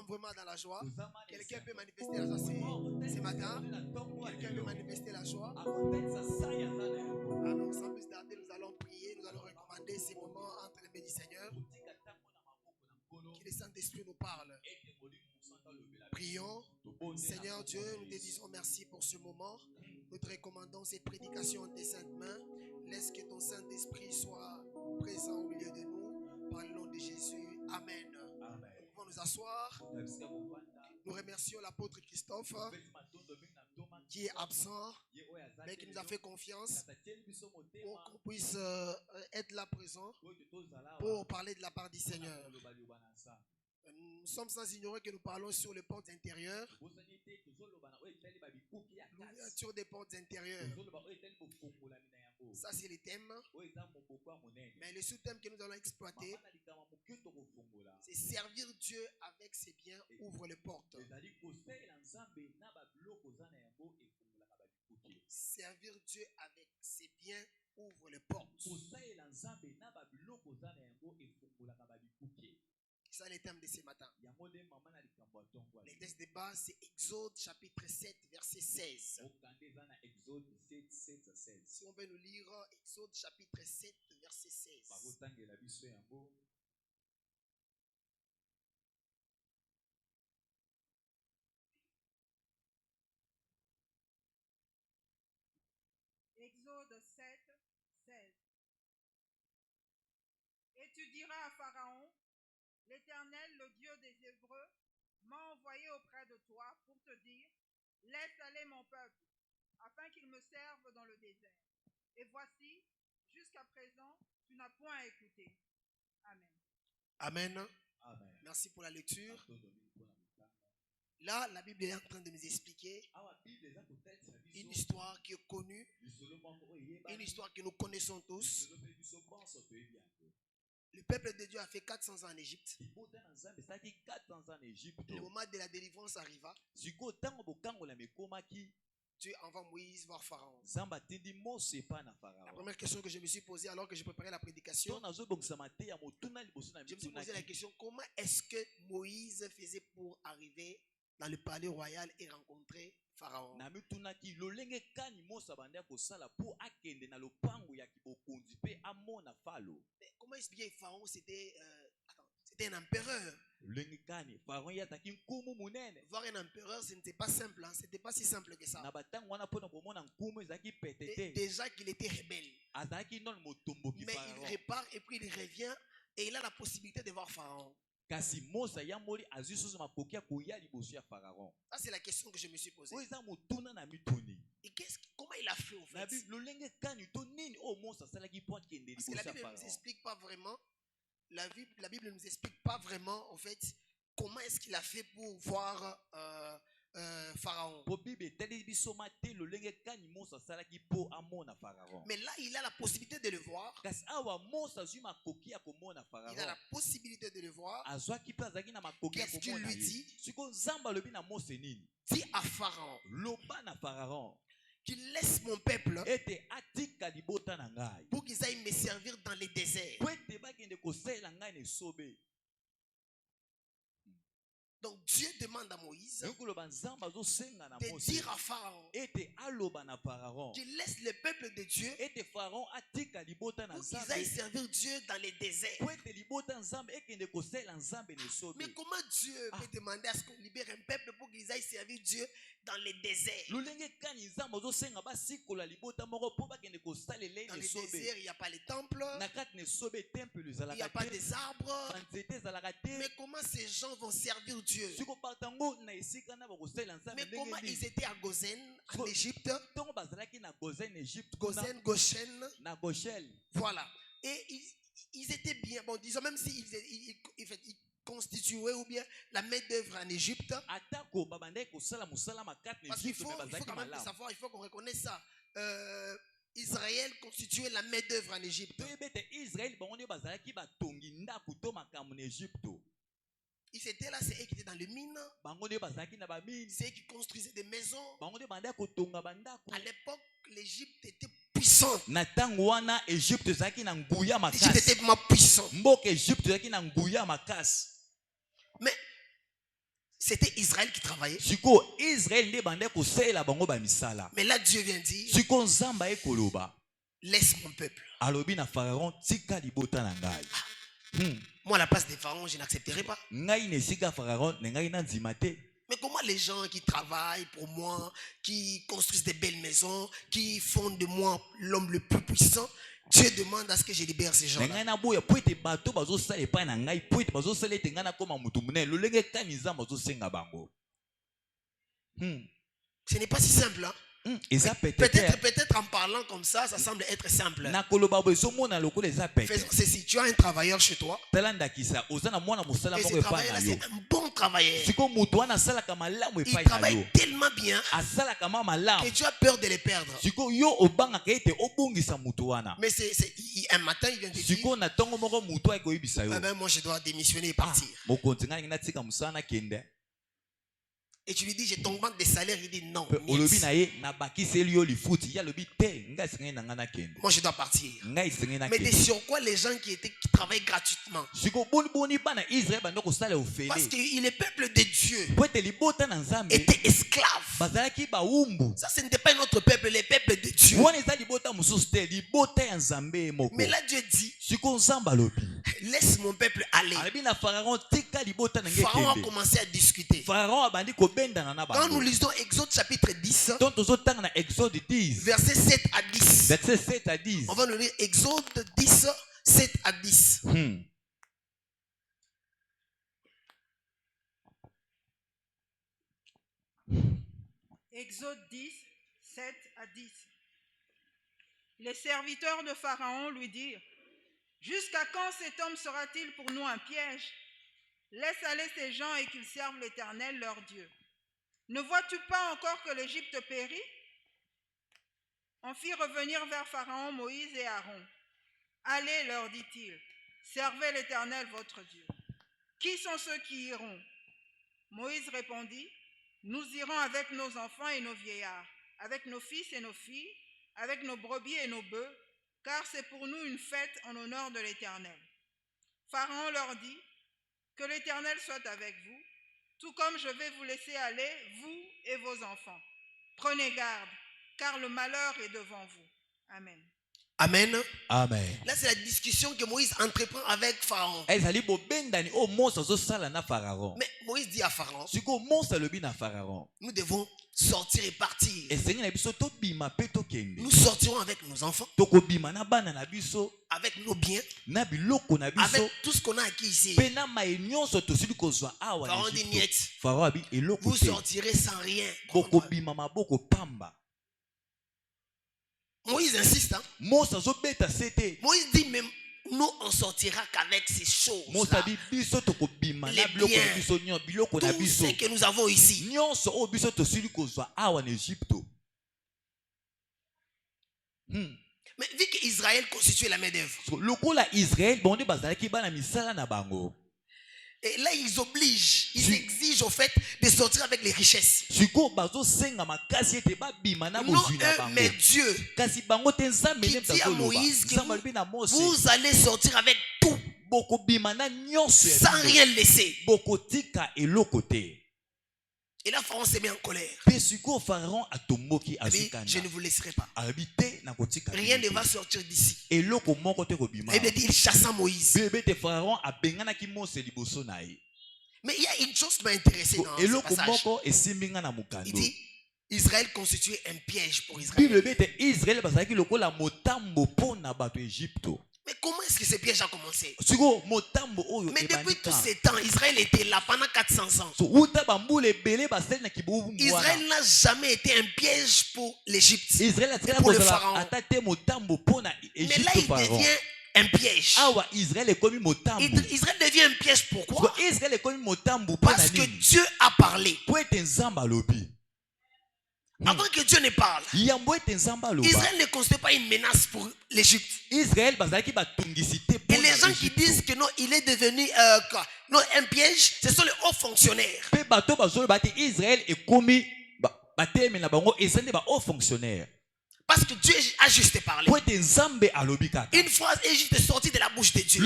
Vraiment dans la joie. Quelqu'un peut manifester la joie ce matin. Quelqu'un peut manifester la joie. Alors, sans plus tarder, nous allons prier. Nous allons recommander ces moments entre les mains du Seigneur. Que le Saint-Esprit nous parle. Prions. Seigneur Dieu, nous te disons merci pour ce moment. Nous te recommandons cette prédication en tes saintes mains. Laisse que ton Saint-Esprit soit présent au milieu de nous. Par le nom de Jésus. Amen. Nous pouvons nous asseoir. Nous remercions l'apôtre Christophe qui est absent, mais qui nous a fait confiance pour qu'on puisse être là présent pour parler de la part du Seigneur. Nous sommes sans ignorer que nous parlons sur les portes intérieures, l'ouverture des portes intérieures. Ça, c'est le thème. Mais le sous-thème que nous allons exploiter, c'est servir Dieu avec ses biens ouvre les portes. Servir Dieu avec ses biens ouvre les portes. C'est ça le thème de ce matin. Le texte de base, c'est Exode chapitre 7, verset 16. Si on veut nous lire Exode chapitre 7, verset 16. Exode 7, 16. Et tu diras à Pharaon, l'Éternel, le Dieu des Hébreux, m'a envoyé auprès de toi pour te dire, laisse aller mon peuple, afin qu'il me serve dans le désert. Et voici, jusqu'à présent, tu n'as point écouté. Amen. Amen. Amen. Merci pour la lecture. Là, la Bible est en train de nous expliquer une histoire qui est connue, une histoire que nous connaissons tous. Le peuple de Dieu a fait 400 ans en Égypte. Le moment de la délivrance arriva. Dieu envoie Moïse voir Pharaon. La première question que je me suis posée alors que je préparais la prédication, je me suis posé la question, comment est-ce que Moïse faisait pour arriver dans le palais royal et rencontrer Pharaon? Mais comment expliquer Pharaon? C'était un empereur. Voir un empereur, ce n'était pas simple, hein? C'était pas si simple que ça. Déjà qu'il était rebelle. Mais il repart et puis il revient et il a la possibilité de voir Pharaon. Ça, c'est la question que je me suis posée. Et comment il a fait au fait? Parce que la Bible ne nous explique pas vraiment. La Bible ne nous explique pas vraiment, en fait, comment est-ce qu'il a fait pour voir Pharaon. Mais là, il a la possibilité de le voir. Il a la possibilité de le voir. Qu'est-ce qu'il lui dit? Dis à Pharaon qu'il laisse mon peuple pour qu'ils aillent me servir dans les déserts. Donc Dieu demande à Moïse de dire à Pharaon qu'il laisse le peuple de Dieu pour qu'ils aillent servir Dieu dans les déserts. Mais comment Dieu peut demander à ce qu'on libère un peuple pour qu'ils aillent servir Dieu dans les déserts? Dans les déserts, il n'y a pas les temples, il n'y a pas des arbres. Mais comment ces gens vont servir Dieu? Mais comment ils étaient à Gozen, en Égypte? Gozen, Goshen. Voilà. Et ils étaient bien. Bon, disons, même s'ils constituaient ou bien la main d'œuvre en Égypte. Parce qu'il faut quand même savoir, il faut qu'on reconnaisse ça. Israël constituait la main-d'œuvre en Égypte. Ils étaient là, c'est eux qui étaient dans les mines. C'est eux qui construisaient des maisons. À l'époque, l'Égypte était puissante. L'Égypte était vraiment puissante. Mais c'était Israël qui travaillait. Mais là, Dieu vient dire, laisse mon peuple. Moi, à la place des pharaons, je n'accepterai pas. Mais comment les gens qui travaillent pour moi, qui construisent des belles maisons, qui font de moi l'homme le plus puissant, Dieu demande à ce que je libère ces gens-là. Ce n'est pas si simple, hein? Peut-être en parlant comme ça semble être simple. Faisons ceci, tu as un travailleur chez toi. Et ce travailleur-là, c'est un bon travailleur. Il travaille tellement bien que tu as peur de les perdre. Mais un matin, il vient te dire, moi je dois démissionner et partir. Et tu lui dis, j'ai ton banque de salaire. Il dit non. Moi, je dois partir. Mais sur quoi les gens qui travaillent gratuitement? Parce que le peuple de Dieu était esclave. Ça, ce n'était pas notre peuple, le peuple de Dieu. Mais là, Dieu dit, laisse mon peuple aller. Pharaon a commencé à discuter. Quand nous lisons Exode chapitre 10, versets 7 à 10, on va nous lire Exode 10, 7 à 10. Exode 10, 7 à 10. Les serviteurs de Pharaon lui dirent, jusqu'à quand cet homme sera-t-il pour nous un piège? Laisse aller ces gens et qu'ils servent l'Éternel leur Dieu. Ne vois-tu pas encore que l'Égypte périt? On fit revenir vers Pharaon Moïse et Aaron. Allez, leur dit-il, servez l'Éternel votre Dieu. Qui sont ceux qui iront? Moïse répondit, nous irons avec nos enfants et nos vieillards, avec nos fils et nos filles, avec nos brebis et nos bœufs, car c'est pour nous une fête en honneur de l'Éternel. Pharaon leur dit, que l'Éternel soit avec vous, tout comme je vais vous laisser aller, vous et vos enfants. Prenez garde, car le malheur est devant vous. Amen. Amen. Amen. Là, c'est la discussion que Moïse entreprend avec Pharaon. Mais Moïse dit à Pharaon, nous devons sortir et partir. Nous sortirons avec nos enfants, avec nos biens, avec tout ce qu'on a acquis ici. Pharaon dit niet. Vous sortirez sans rien. Moïse insiste. Hein? Moïse dit même, nous on sortira qu'avec ces choses là. Les biens, tout ce que nous avons ici. Mais vu qu'Israël constituait la main d'œuvre, et là ils obligent, ils exigent au fait de sortir avec les richesses. Non mais Dieu qui dit à Moïse que vous allez sortir avec tout, sans rien laisser. Et là Pharaon s'est mis en colère. Je ne vous laisserai pas. Rien ne va sortir d'ici. Et il chassa Moïse. Mais il y a une chose qui m'a intéressé dans ce passage. Il dit, Israël constituait un piège pour Israël. Mais comment est-ce que ce piège a commencé? Mais depuis tous ces temps, Israël était là pendant 400 ans. Israël n'a jamais été un piège pour l'Égypte et pour le Pharaon. Mais là, il devient un piège. Israël devient un piège, pourquoi? Parce que Dieu a parlé. Avant que Dieu ne parle, Israël ne constitue pas une menace pour l'Égypte. Et les gens qui disent que non, il est devenu un piège, ce sont les hauts fonctionnaires. Parce que Dieu a juste parlé. Une phrase est juste sortie de la bouche de Dieu.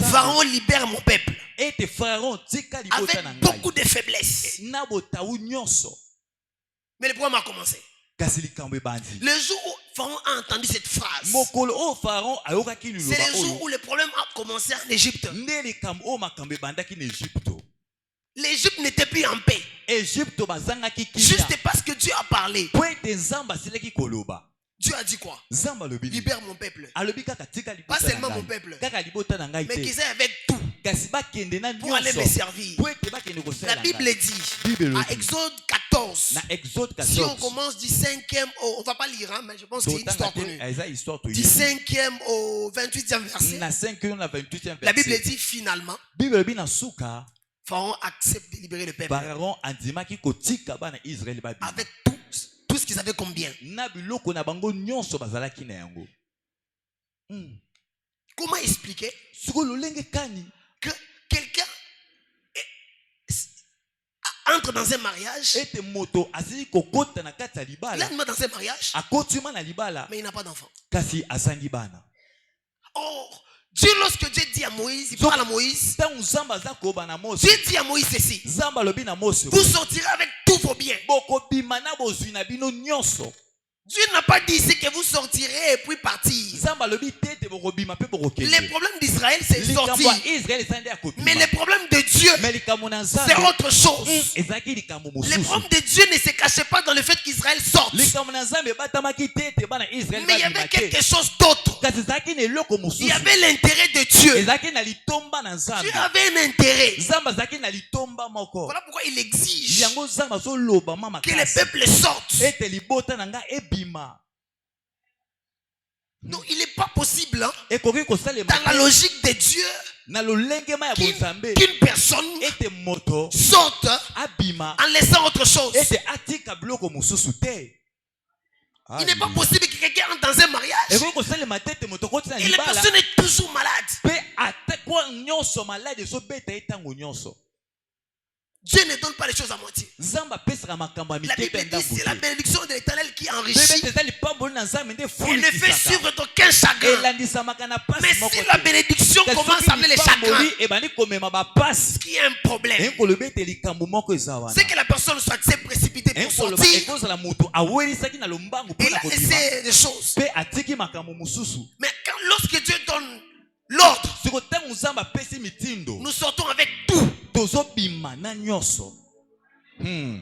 Pharaon libère mon peuple. Avec beaucoup de faiblesses. Mais le problème a commencé. Le jour où Pharaon a entendu cette phrase, c'est le jour où le problème a commencé en Égypte. L'Égypte n'était plus en paix. Juste parce que Dieu a parlé. Dieu a dit quoi? Libère mon peuple. Pas seulement mon peuple, mais qu'ils aient avec tout pour aller me servir. La Bible dit à Exode 14. Si on commence du 5e on ne va pas lire, hein, mais je pense que c'est une histoire connue. Du 5e au 28e verset. La Bible dit finalement Pharaon accepte de libérer le peuple avec tout ce qu'ils avaient comme bien. Comment expliquer que quelqu'un entre dans un mariage, il entre dans un mariage, mais il n'a pas d'enfant. Or, Dieu, lorsque Dieu dit à Moïse, il parle à Moïse, Dieu dit à Moïse ceci: vous sortirez avec tous vos biens. Dieu n'a pas dit ici que vous sortirez et puis partir. Le problème d'Israël, c'est sortir. Mais le problème de Dieu, c'est autre chose. Le problème de Dieu ne se cachait pas dans le fait qu'Israël sorte. Mais il y avait quelque chose d'autre. Il y avait l'intérêt de Dieu. Dieu avait un intérêt. Voilà pourquoi il exige que le peuple sorte. Non, il n'est pas possible, hein, dans la logique de Dieu, qu'une personne sorte en laissant autre chose. Il n'est pas possible que quelqu'un entre dans un mariage et la personne est toujours malade. Dieu ne donne pas les choses à moitié. La Bible dit c'est la bénédiction de l'Éternel qui enrichit et ne fait suivre d'aucun chagrin. Mais si la bénédiction commence à amener les chagrins, ce qui est un problème, c'est que la personne soit précipitée pour sortir. Il a essayé des choses. Mais lorsque Dieu donne l'ordre, nous sortons avec tout.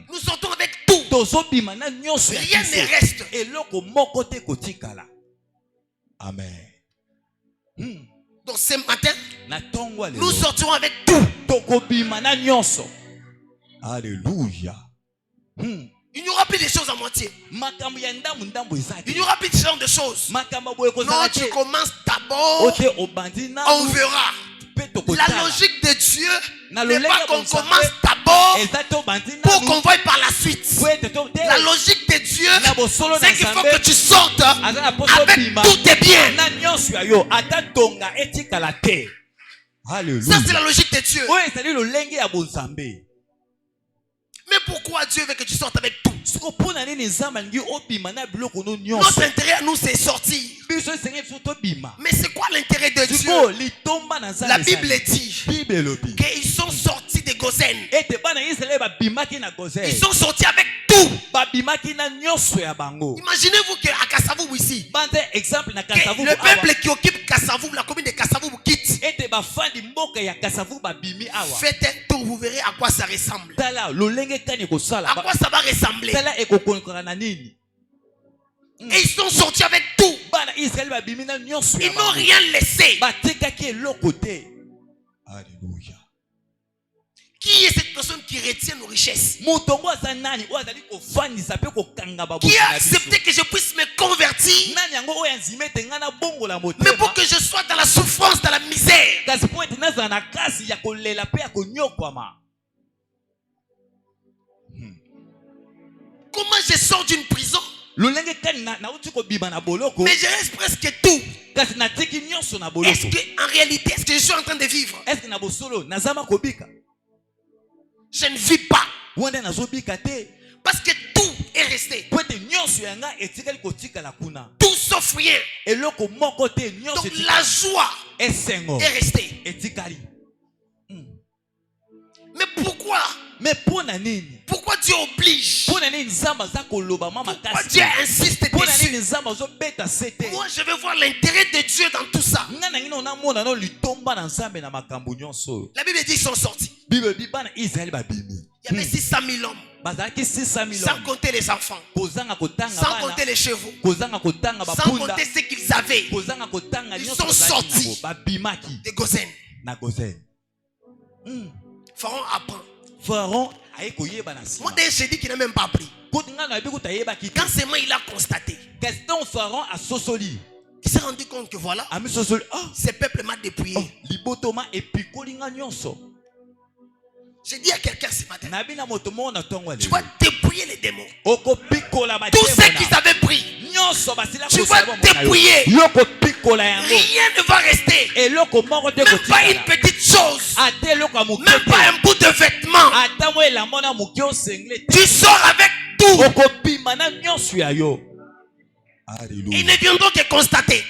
Nous sortons avec tout. Rien ne reste. Amen. Donc ce matin, nous sortirons avec tout. Alléluia. Il n'y aura plus de choses à moitié. Il n'y aura plus de genre de choses. Non, tu commences d'abord, on verra. La logique de Dieu n'est pas qu'on commence d'abord pour qu'on voie par la suite. La logique de Dieu, c'est qu'il faut que tu sortes avec tous tes biens. Ça, c'est la logique de Dieu. Mais pourquoi Dieu veut que tu sortes avec tout? Notre intérêt à nous, c'est sortir. Mais c'est quoi l'intérêt de Dieu? La Bible dit qu'ils sont sortis de Gosen. Ils sont sortis avec tout. Imaginez-vous qu'à Kassavoub ici, que le peuple qui occupe Kassavoub, la commune de Kassavoub, quitte. Faites un tour, vous verrez à quoi ça ressemble. À quoi ça va ressembler. Et ils sont sortis avec tout. Ils n'ont rien laissé. Alléluia. Qui est cette personne qui retient nos richesses? Qui a accepté que je puisse me convertir, mais pour que je sois dans la souffrance, dans la misère? comment je sors d'une prison, mais je reste presque tout. Est-ce qu'en réalité, est-ce que je suis en train de vivre? Je ne vis pas. Parce que tout est resté. Tout sauf rien. Donc la joie est restée. Mais pourquoi? Pourquoi Dieu oblige? Pourquoi Dieu insiste dessus? Moi je veux voir l'intérêt de Dieu dans tout ça. La Bible dit qu'ils sont sortis. Il y avait 600 000 hommes. Sans compter les enfants, sans compter les chevaux, sans compter ce qu'ils avaient. Ils sont sortis de Gozen. Pharaon apprend. Moi d'ailleurs j'ai dit qu'il n'a même pas appris. Quand seulement il a constaté, il s'est rendu compte que voilà, ce peuple m'a dépouillé. J'ai dit à quelqu'un ce matin, tu vas dépouiller les démons. Tout ce qu'ils avaient pris, tu vas dépouiller. Rien ne va rester. Même pas une petite chose. Même pas un bout de vêtement. Tu sors avec tout. Ils ne viendront que constater.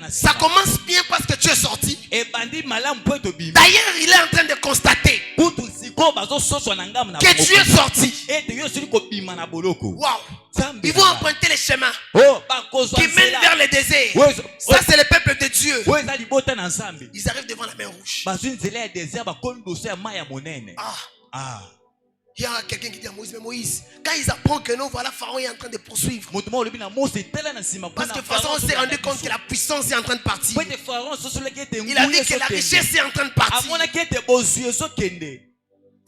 Ça commence bien parce que tu es sorti. D'ailleurs, il est en train de constater que tu es sorti. Wow. Ils vont emprunter les chemins qui mènent vers le désert. Ça, c'est le peuple de Dieu. Ils arrivent devant la mer Rouge. Il y a quelqu'un qui dit à Moïse, mais Moïse, quand ils apprennent que non, voilà, Pharaon est en train de poursuivre. Parce que Pharaon s'est rendu compte que la puissance est en train de partir. Il a vu que la richesse est en train de partir.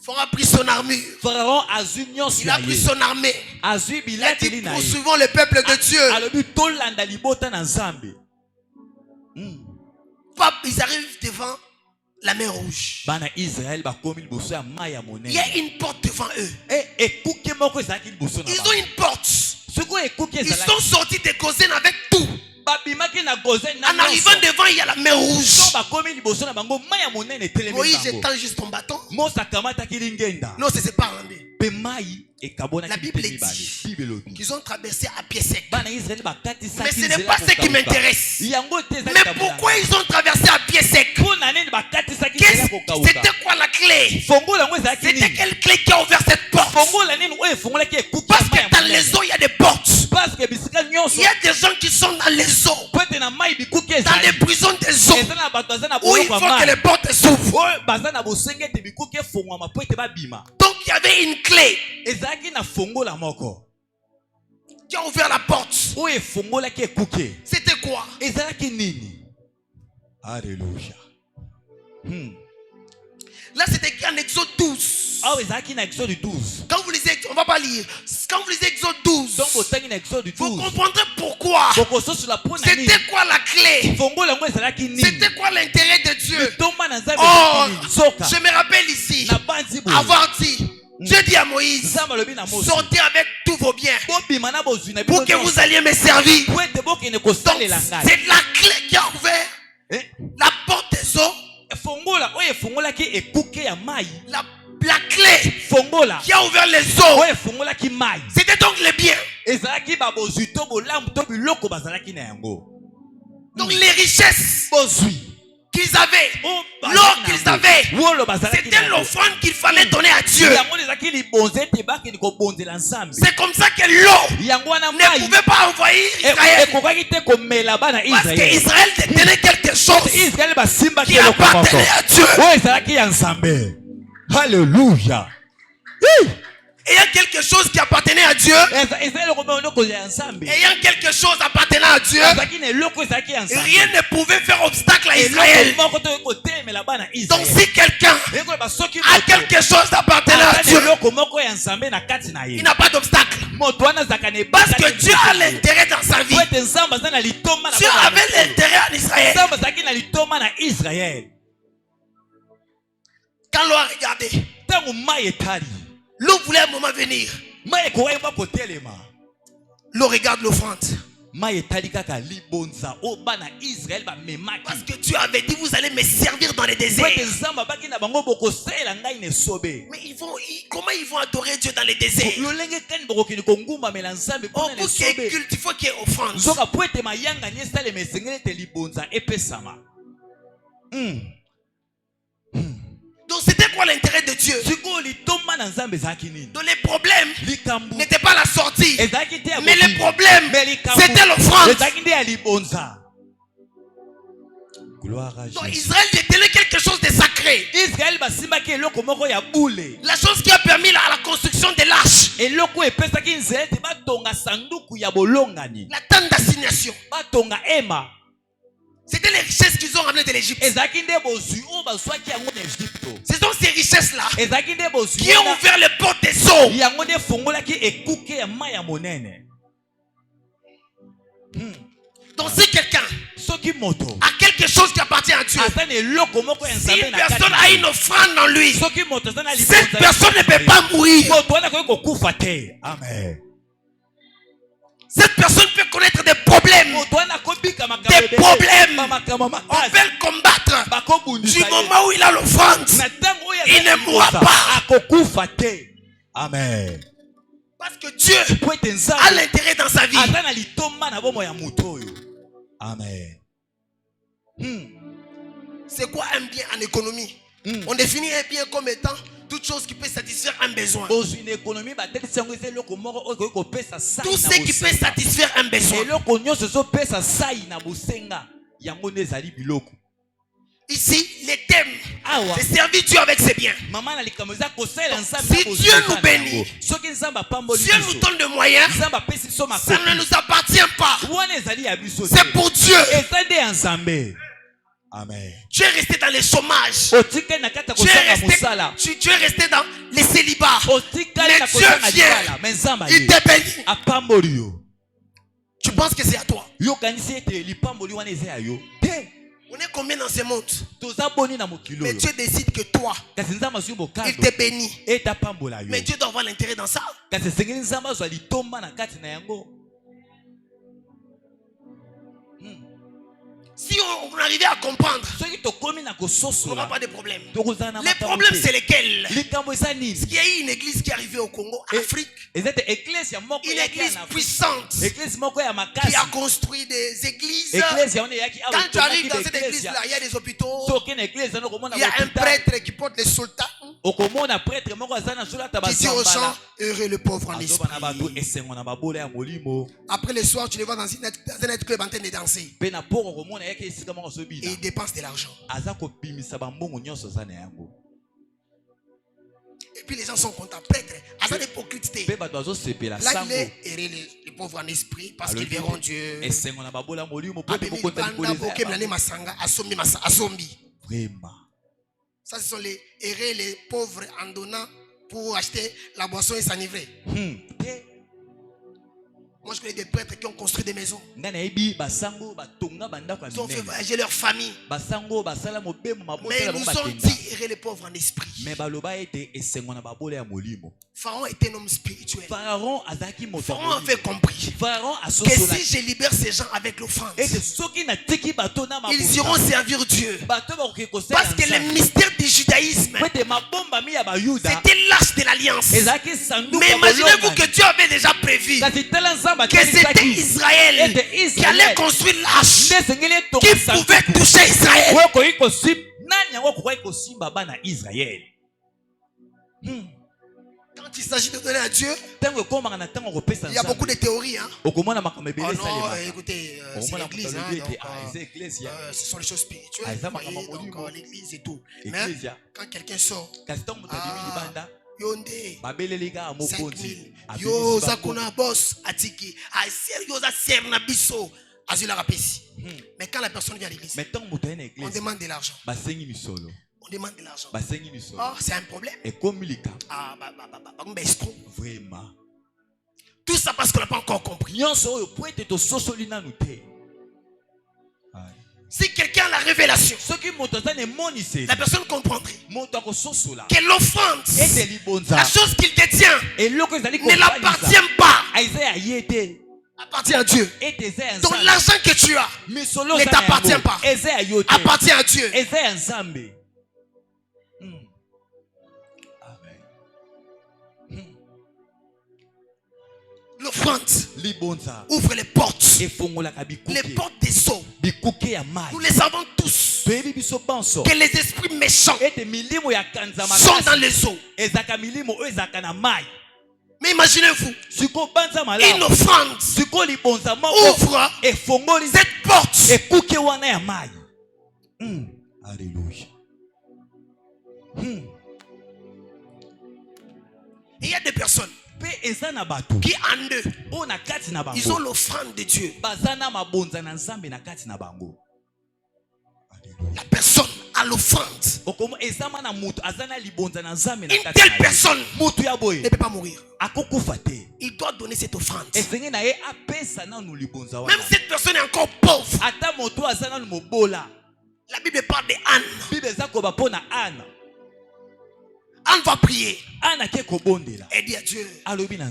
Pharaon a pris son armure. Il a pris son armée. Il a dit, poursuivons le peuple de Dieu. Ils arrivent devant la mer Rouge. Il y a une porte devant eux. Ils ont une porte. Ils sont sortis de Gozen avec tout. En arrivant devant, il y a la mer Rouge. Moïse étend juste ton bâton. Non, c'est pas rendu. La Bible dit qu'ils ont traversé à pied sec. Mais ce n'est pas ce qui m'intéresse. Mais pourquoi ils ont traversé à pied sec? C'était quoi la clé? C'était quelle clé qui a ouvert cette porte? Parce que dans les eaux, il y a des portes. Il y a des gens qui sont dans les eaux, dans les prisons des eaux, où il faut que les portes s'ouvrent. Donc il y avait une clé qui a ouvert la porte. C'était quoi? Alléluia. Là c'était écrit en Exode 12. Quand vous lisez, on va pas lire. Quand vous lisez Exode 12, vous comprendrez pourquoi. C'était quoi la clé? C'était quoi l'intérêt de Dieu? Oh, je me rappelle ici avoir dit, Dieu dit à Moïse, sortez avec tous vos biens pour que vous alliez me servir. Donc c'est la clé qui a ouvert la porte des eaux. La clé qui a ouvert les eaux, c'était donc les biens. Donc les richesses qu'ils avaient, l'or qu'ils avaient, c'était l'offrande qu'il fallait donner à Dieu. C'est comme ça que l'eau ne pouvait pas envahir Israël, parce qu'Israël détenait quelque chose qui appartenait à Dieu. Alléluia. Ayant quelque chose qui appartenait à Dieu, ayant quelque chose appartenant à Dieu, rien ne pouvait faire obstacle à Israël. Donc si quelqu'un a quelque chose appartenant à Dieu, il n'a pas d'obstacle. Parce que Dieu a l'intérêt dans sa vie. Dieu avait l'intérêt en Israël. Quand l'eau a regardé, l'eau voulait un moment venir L'eau regarde l'offrande. Parce que Dieu avait dit, vous allez me servir dans les déserts. Mais comment ils vont adorer Dieu dans les déserts? Pour qu'il y ait culte, il faut qu'il y ait offrande. Donc c'était quoi l'intérêt de Dieu? Donc les problèmes n'étaient pas la sortie, mais les problèmes c'était l'offrande. Donc Israël détenait quelque chose de sacré. La chose qui a permis à la construction de l'arche, la tente d'assignation, c'était les richesses qu'ils ont ramenées de l'Égypte. Ce sont ces richesses-là qui ont ouvert les portes des eaux. Donc si quelqu'un a quelque chose qui appartient à Dieu, si une personne a une offrande en lui, cette personne ne peut pas mourir. Amen. Cette personne peut connaître des problèmes. Des problèmes. On peut le combattre. Du moment où il a l'offrande, il ne mourra pas. Amen. Parce que Dieu a l'intérêt dans sa vie. Amen. C'est quoi un bien en économie? On définit un bien comme étant toute chose qui peut satisfaire un besoin. Tout ce qui peut satisfaire un besoin. Ici, les thèmes, c'est servir Dieu avec ses biens. Si Dieu nous bénit, Dieu nous donne des moyens, ça ne nous appartient pas. C'est pour Dieu. Amen. Tu es resté dans le chômage. Tu es resté dans les célibats. Mais Dieu vient. Il te bénit. Tu penses que c'est à toi? On est combien dans ce monde? Mais Dieu décide que toi, il te bénit. Mais Dieu doit avoir l'intérêt dans ça. Si on arrivait à comprendre, on n'aura pas de problème. Les problèmes, c'est lesquels? Parce qu'il y a eu une église qui est arrivée au Congo, Afrique. Une église puissante qui a construit des églises. Quand tu arrives dans cette église-là, il y a des hôpitaux. Il y a un prêtre qui porte les sultans. Qui dit aux gens, heureux le pauvre en esprit. Après le soir, tu les vois dans un net club en train de danser. Et il dépense de l'argent. Et puis les gens sont contents. Prêtre, à l'hypocrite. Là, il est heureux les pauvres en esprit parce qu'ils verront Dieu. Vraiment. Ça, ce sont les heureux, les pauvres en donnant pour acheter la boisson et s'enivrer. Moi, je connais des prêtres qui ont construit des maisons. Ils ont fait voyager leur famille. Mais ils nous ont dit heureux les pauvres en esprit. Pharaon était un homme spirituel. Pharaon avait compris que si je libère ces gens avec l'offrande, ils iront servir Dieu. Parce que le mystère du judaïsme, c'était l'arche de l'alliance. Mais imaginez-vous que Dieu avait déjà prévu que c'était Israël qui allait construire l'arche qui pouvait toucher Israël. Quand il s'agit de donner à Dieu, il y a beaucoup de théories. Oh non, écoutez, c'est l'église. Ce sont les choses spirituelles. Donc l'église et tout. Mais quand quelqu'un sort, Yonde 5000 Yoza kuna boss atiki Yoza serna biso azula rapesi. Mais quand la personne vient à l'église, on demande de l'argent. On demande de l'argent. Oh, c'est un problème. Vraiment. Tout ça parce qu'on n'a pas encore compris. Si quelqu'un a la révélation, la personne comprendrait que l'offrande, la chose qu'il détient, ne l'appartient pas, appartient à Dieu. Donc l'argent que tu as ne t'appartient pas, appartient à Dieu. L'offrande ouvre les portes des eaux. Nous les savons tous, que les esprits méchants sont dans les eaux. Mais imaginez-vous, une offrande ouvre cette porte. Alléluia. Et il y a des personnes qui en eux, ils ont l'offrande de Dieu. La personne a l'offrande. Une telle personne ne peut pas mourir. Il doit donner cette offrande. Même cette personne est encore pauvre. La Bible parle de Anne. Anne va prier et dit à Dieu,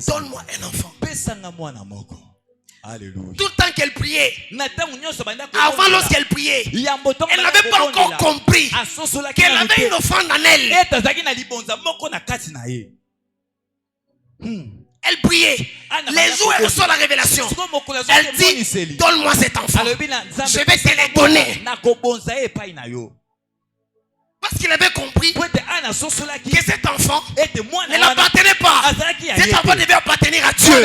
donne-moi un enfant. Alléluia. Tout le temps qu'elle priait, avant lorsqu'elle priait, elle n'avait pas encore compris qu'elle avait une offrande en elle. Elle priait. Les jours où elle reçoit la révélation, elle dit, donne-moi cet enfant. Je vais te le donner. Parce qu'il avait compris que cet enfant ne l'appartenait pas. Cet enfant devait appartenir à Dieu.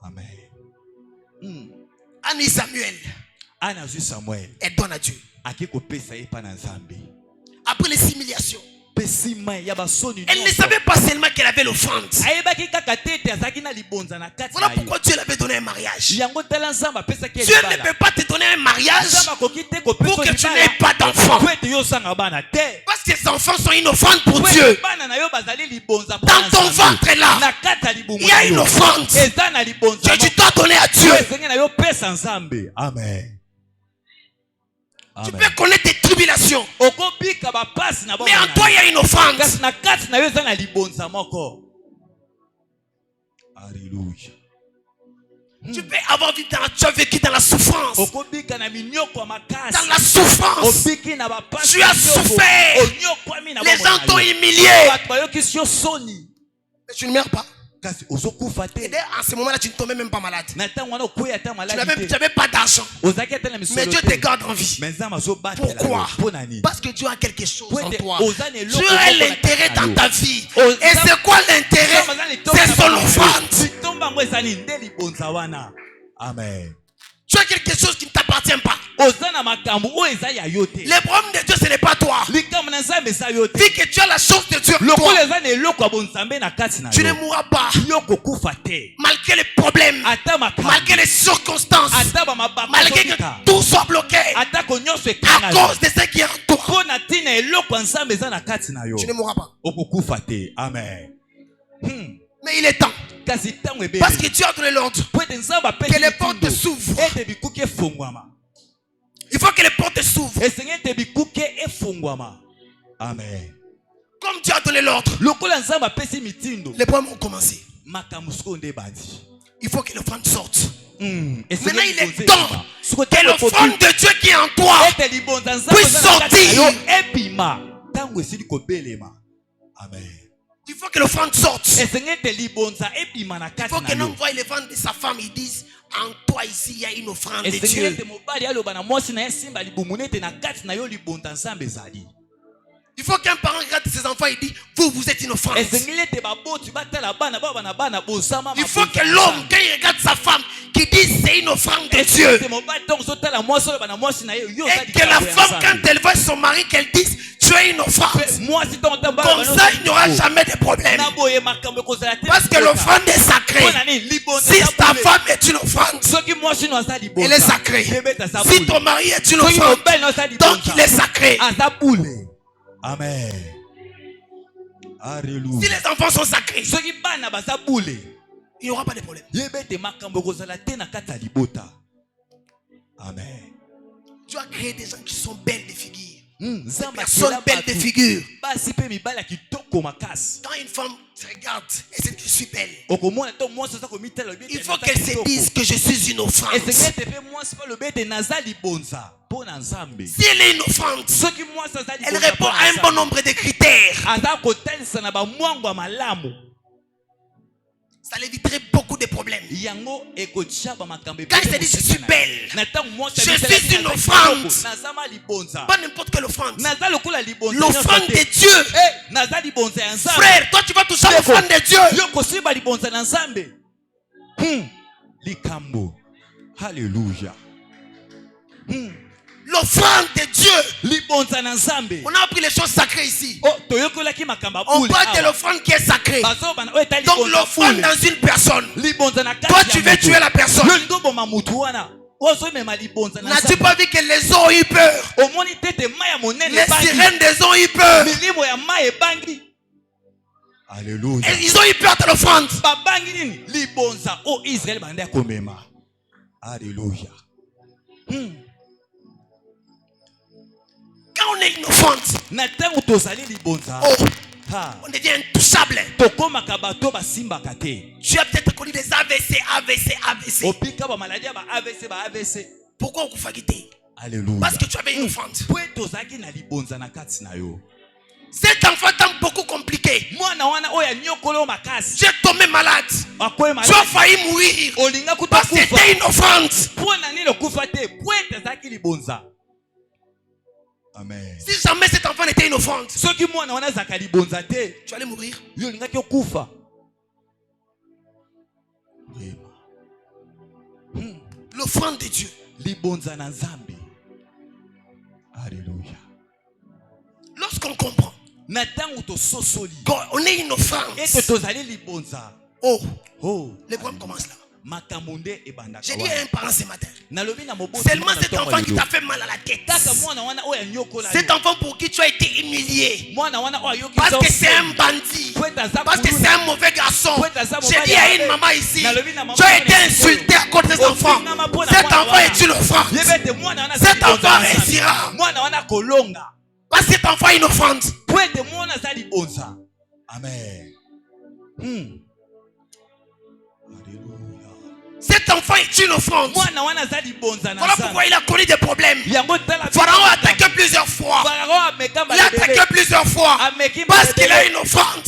Amen. Anne et Samuel, elle donne à Dieu. Après les humiliations, elle ne savait pas seulement qu'elle avait l'offrande. Voilà pourquoi Dieu l'avait donné un mariage. Dieu ne peut pas te donner un mariage pour que tu n'aies pas d'enfants. Parce que ces enfants sont une offrande pour Dieu. Dans ton ventre là, il y a une offrande que tu dois donner à Dieu. Amen. Tu peux connaître tes tribulations, mais en toi il y a une offrande. Alléluia. Tu peux avoir vécu tu as vécu dans la souffrance. Dans la souffrance, tu as souffert. Les gens t'ont humilié, mais tu ne meurs pas. Et en ce moment-là, tu ne tombais même pas malade. Tu n'avais pas d'argent, mais Dieu te garde en vie. Pourquoi? Parce que Dieu a quelque chose en toi. Dieu a l'intérêt dans ta vie. Et c'est quoi l'intérêt? C'est son offrande. Amen. Tu as quelque chose qui ne t'appartient pas. Le problème de Dieu, ce n'est pas toi. Vu que tu as la chose de Dieu, tu ne mourras pas. Malgré les problèmes, malgré les circonstances, malgré que tout soit bloqué, à cause de ce qui est en toi, tu ne mourras pas. Amen. Mais il est temps. Parce que Dieu a donné l'ordre que les portes s'ouvrent. Il faut que les portes s'ouvrent. Amen. Comme Dieu a donné l'ordre, les problèmes ont commencé. Il faut que l'offrande sorte. Maintenant il est temps que l'offrande de Dieu qui est en toi puisse sortir. Amen. Il faut que l'offrande sorte. Il faut qu'un homme voie les ventes de sa femme. Ils disent, en toi ici il y a une offrande de Dieu. Il faut qu'un parent regarde ses enfants et dit, vous êtes une offrande. Il faut que l'homme, quand il regarde sa femme, qui dit c'est une offrande de Dieu. Et que la femme, quand elle voit son mari, qu'elle dise, tu es une offrande. Comme ça, il n'y aura jamais de problème. Parce que l'offrande est sacrée. Si ta femme est une offrande, elle est sacrée. Si ton mari est une offrande, donc il est sacré. Amen. Alléluia. Si les enfants sont sacrés, il n'y aura pas de problème. Amen. Dieu a créé des gens qui sont belles de figure. Des personnes belles de figure. Quand une femme se regarde et dit que je suis belle, il il faut qu'elle se dise que je suis une offrande. Si elle est une offrande, elle répond à un bon nombre de critères. Ça l'éviterait beaucoup de problèmes. Quand il se dit je suis belle, je suis une offrande. Pas n'importe quelle offrande. L'offrande de Dieu. Frère, toi tu vas toucher l'offrande de Dieu. Alléluia. L'offrande de Dieu. On a appris les choses sacrées ici. On parle de l'offrande qui est sacrée. Donc l'offrande dans une personne. Toi tu veux tuer la personne. N'as-tu pas vu que les eaux ont eu peur? Les sirènes des eaux ont eu peur. Alléluia. Et ils ont eu peur de l'offrande. Alléluia. Quand on est une offrande, on devient intouchable. Tu as peut-être connu des AVC. Pourquoi on vous quitter? Parce que tu avais une offrande. Cet enfant est beaucoup compliqué. Tu es tombé malade. Tu as failli mourir. Parce que c'était une offrande. Amen. Si jamais cet enfant était une offrande, tu allais mourir. L'offrande de Dieu. Alléluia. Lorsqu'on comprend qu'on est une offrande, le problème commence là. J'ai dit à un parent ce matin, seulement cet enfant qui t'a fait mal à la tête, cet enfant pour qui tu as été humilié, parce que c'est un bandit, parce que c'est un mauvais garçon. J'ai dit à une maman ici, tu as été insulté à cause de cet enfant. Cet enfant est une offrande. Cet enfant réussira. Parce que cet enfant est une offrande. Amen. Cet enfant est une offrande. Voilà pourquoi il a connu des problèmes. Pharaon a attaqué plusieurs fois. Il a attaqué plusieurs fois. Parce qu'il a une offrande.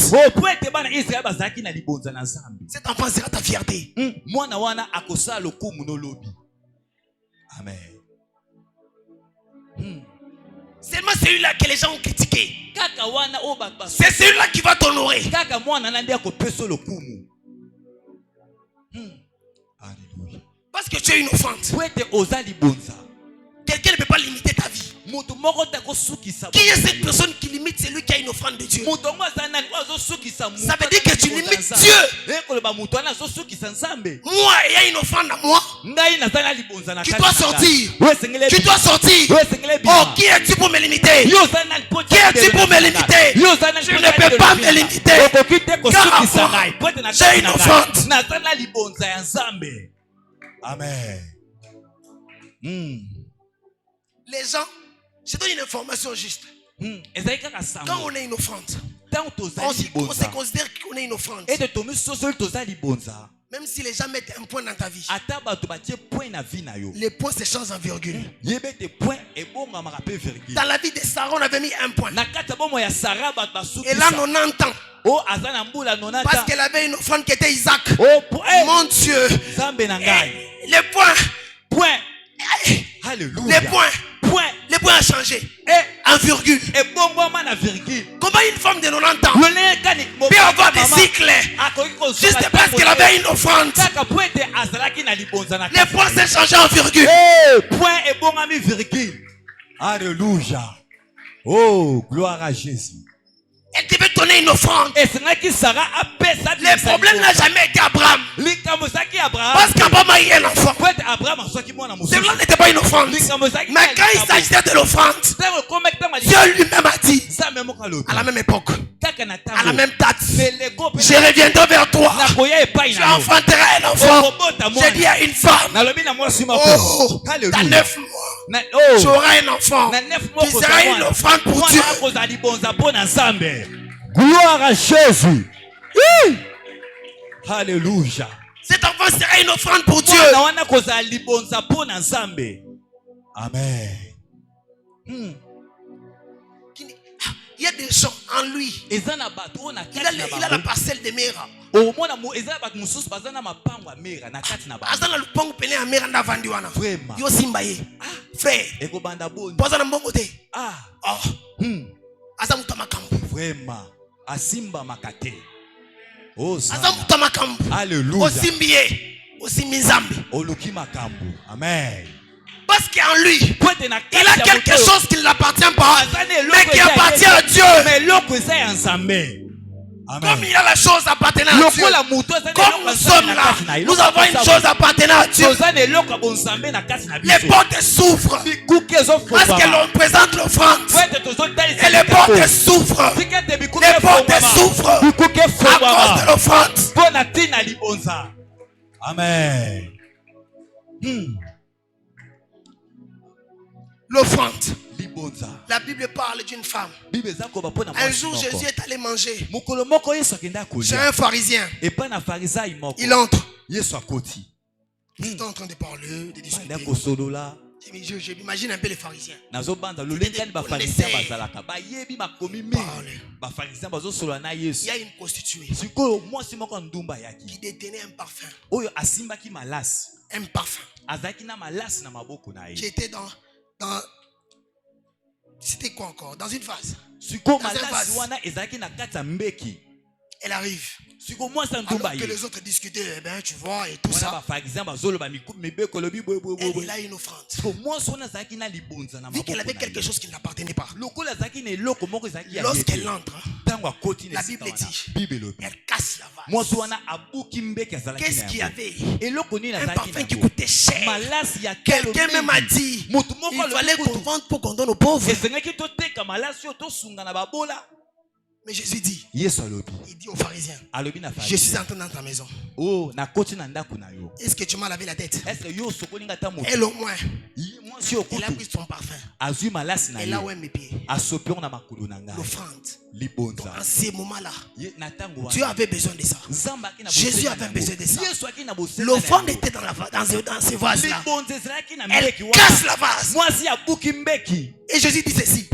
Cet enfant sera ta fierté. Amen. Seulement celui-là que les gens ont critiqué. C'est celui-là qui va t'honorer. Alléluia. Parce que tu es une offrande. Quelqu'un ne peut pas limiter ta vie. Qui est cette personne qui limite celui qui a une offrande de Dieu? Ça veut dire que tu limites Dieu. Moi, il y a une offrande à moi. Tu dois sortir. Tu dois sortir. Oh, qui es-tu pour me limiter? Qui es-tu pour me limiter? Je ne peux pas me limiter. Car moi, j'ai une offrande. Amen. Les gens, je donne une information juste. Quand on est une offrande, on se considère qu'on est une offrande. Même si les gens mettent un point dans ta vie, les points se changent en virgule. Dans la vie de Sarah, on avait mis un point. Et là, 90 ans. Parce qu'elle avait une offrande qui était Isaac. Mon Dieu. Les points. Alléluia. Les points ont changé. En virgule. Comment une femme de 90 ans peut avoir des cycles juste parce qu'elle avait une offrande? Les points s'est changé en virgule. Alléluia. Oh, gloire à Jésus. Elle devait donner une offrande. Le problème n'a jamais été Abraham. Parce qu'Abraham a eu un enfant. Cela n'était pas une offrande. Mais quand il s'agissait de l'offrande, Dieu lui-même a dit, à la même époque, à la même date, je Je reviendrai vers toi. Tu enfanteras un enfant. J'ai dit à une femme, oh, dans 9 mois, tu auras un enfant qui sera une offrande pour Dieu. Gloire à Jésus. Alléluia. Cet enfant sera une offrande pour Dieu. Amen. Il y a des gens en lui. Il a la parcelle de Mera. Azana lupangu pene ya Mera nda vandi wana. Yo simba ye. Frère. Poza na mbongo te. Aza muta makambu. Vraiment. Asimba makate. Aza muta makambu. Alléluia. Osimbiye. Osimbi nzambe. Oluki makambu. Amen. Parce qu'en lui, il a quelque chose qui ne l'appartient pas, mais qui appartient à Dieu. Comme il a la chose appartenant à Dieu, comme nous sommes là, nous avons une chose appartenant à Dieu. Les portes souffrent parce qu'elles représentent l'offrande. Et les portes souffrent. Les portes souffrent à cause de l'offrande. Amen. L'offrande. La Bible parle d'une femme. Un jour, Jésus est allé manger chez un pharisien. Il entre. Il est en train de parler, de discuter. Je m'imagine un peu les pharisiens. Il y a une prostituée qui détenait un parfum. Un parfum. Qui était dans c'était quoi encore? Dans une vase. Elle arrive. Alors que les autres discutaient, eh ben, tu vois, et tout ça. Elle a une offrande. Vu qu'elle avait quelque chose qui ne l'appartenait pas. Lorsqu'elle entre, la Bible dit, elle casse la vase. Qu'est-ce qu'il y avait? Un parfum qui coûtait cher. Quelqu'un même a dit, il fallait qu'on vende pour qu'on donne aux pauvres. Mais Jésus dit, il dit aux pharisiens, je suis entré dans ta maison. Est-ce que tu m'as lavé la tête? Elle au moins, elle a pris son parfum. Elle a oué mes pieds. L'offrande. Donc en ces moments-là, Dieu avait besoin de ça. Jésus avait besoin de ça. L'offrande était dans ces vases-là. Elle casse la vase. Et Jésus dit ceci,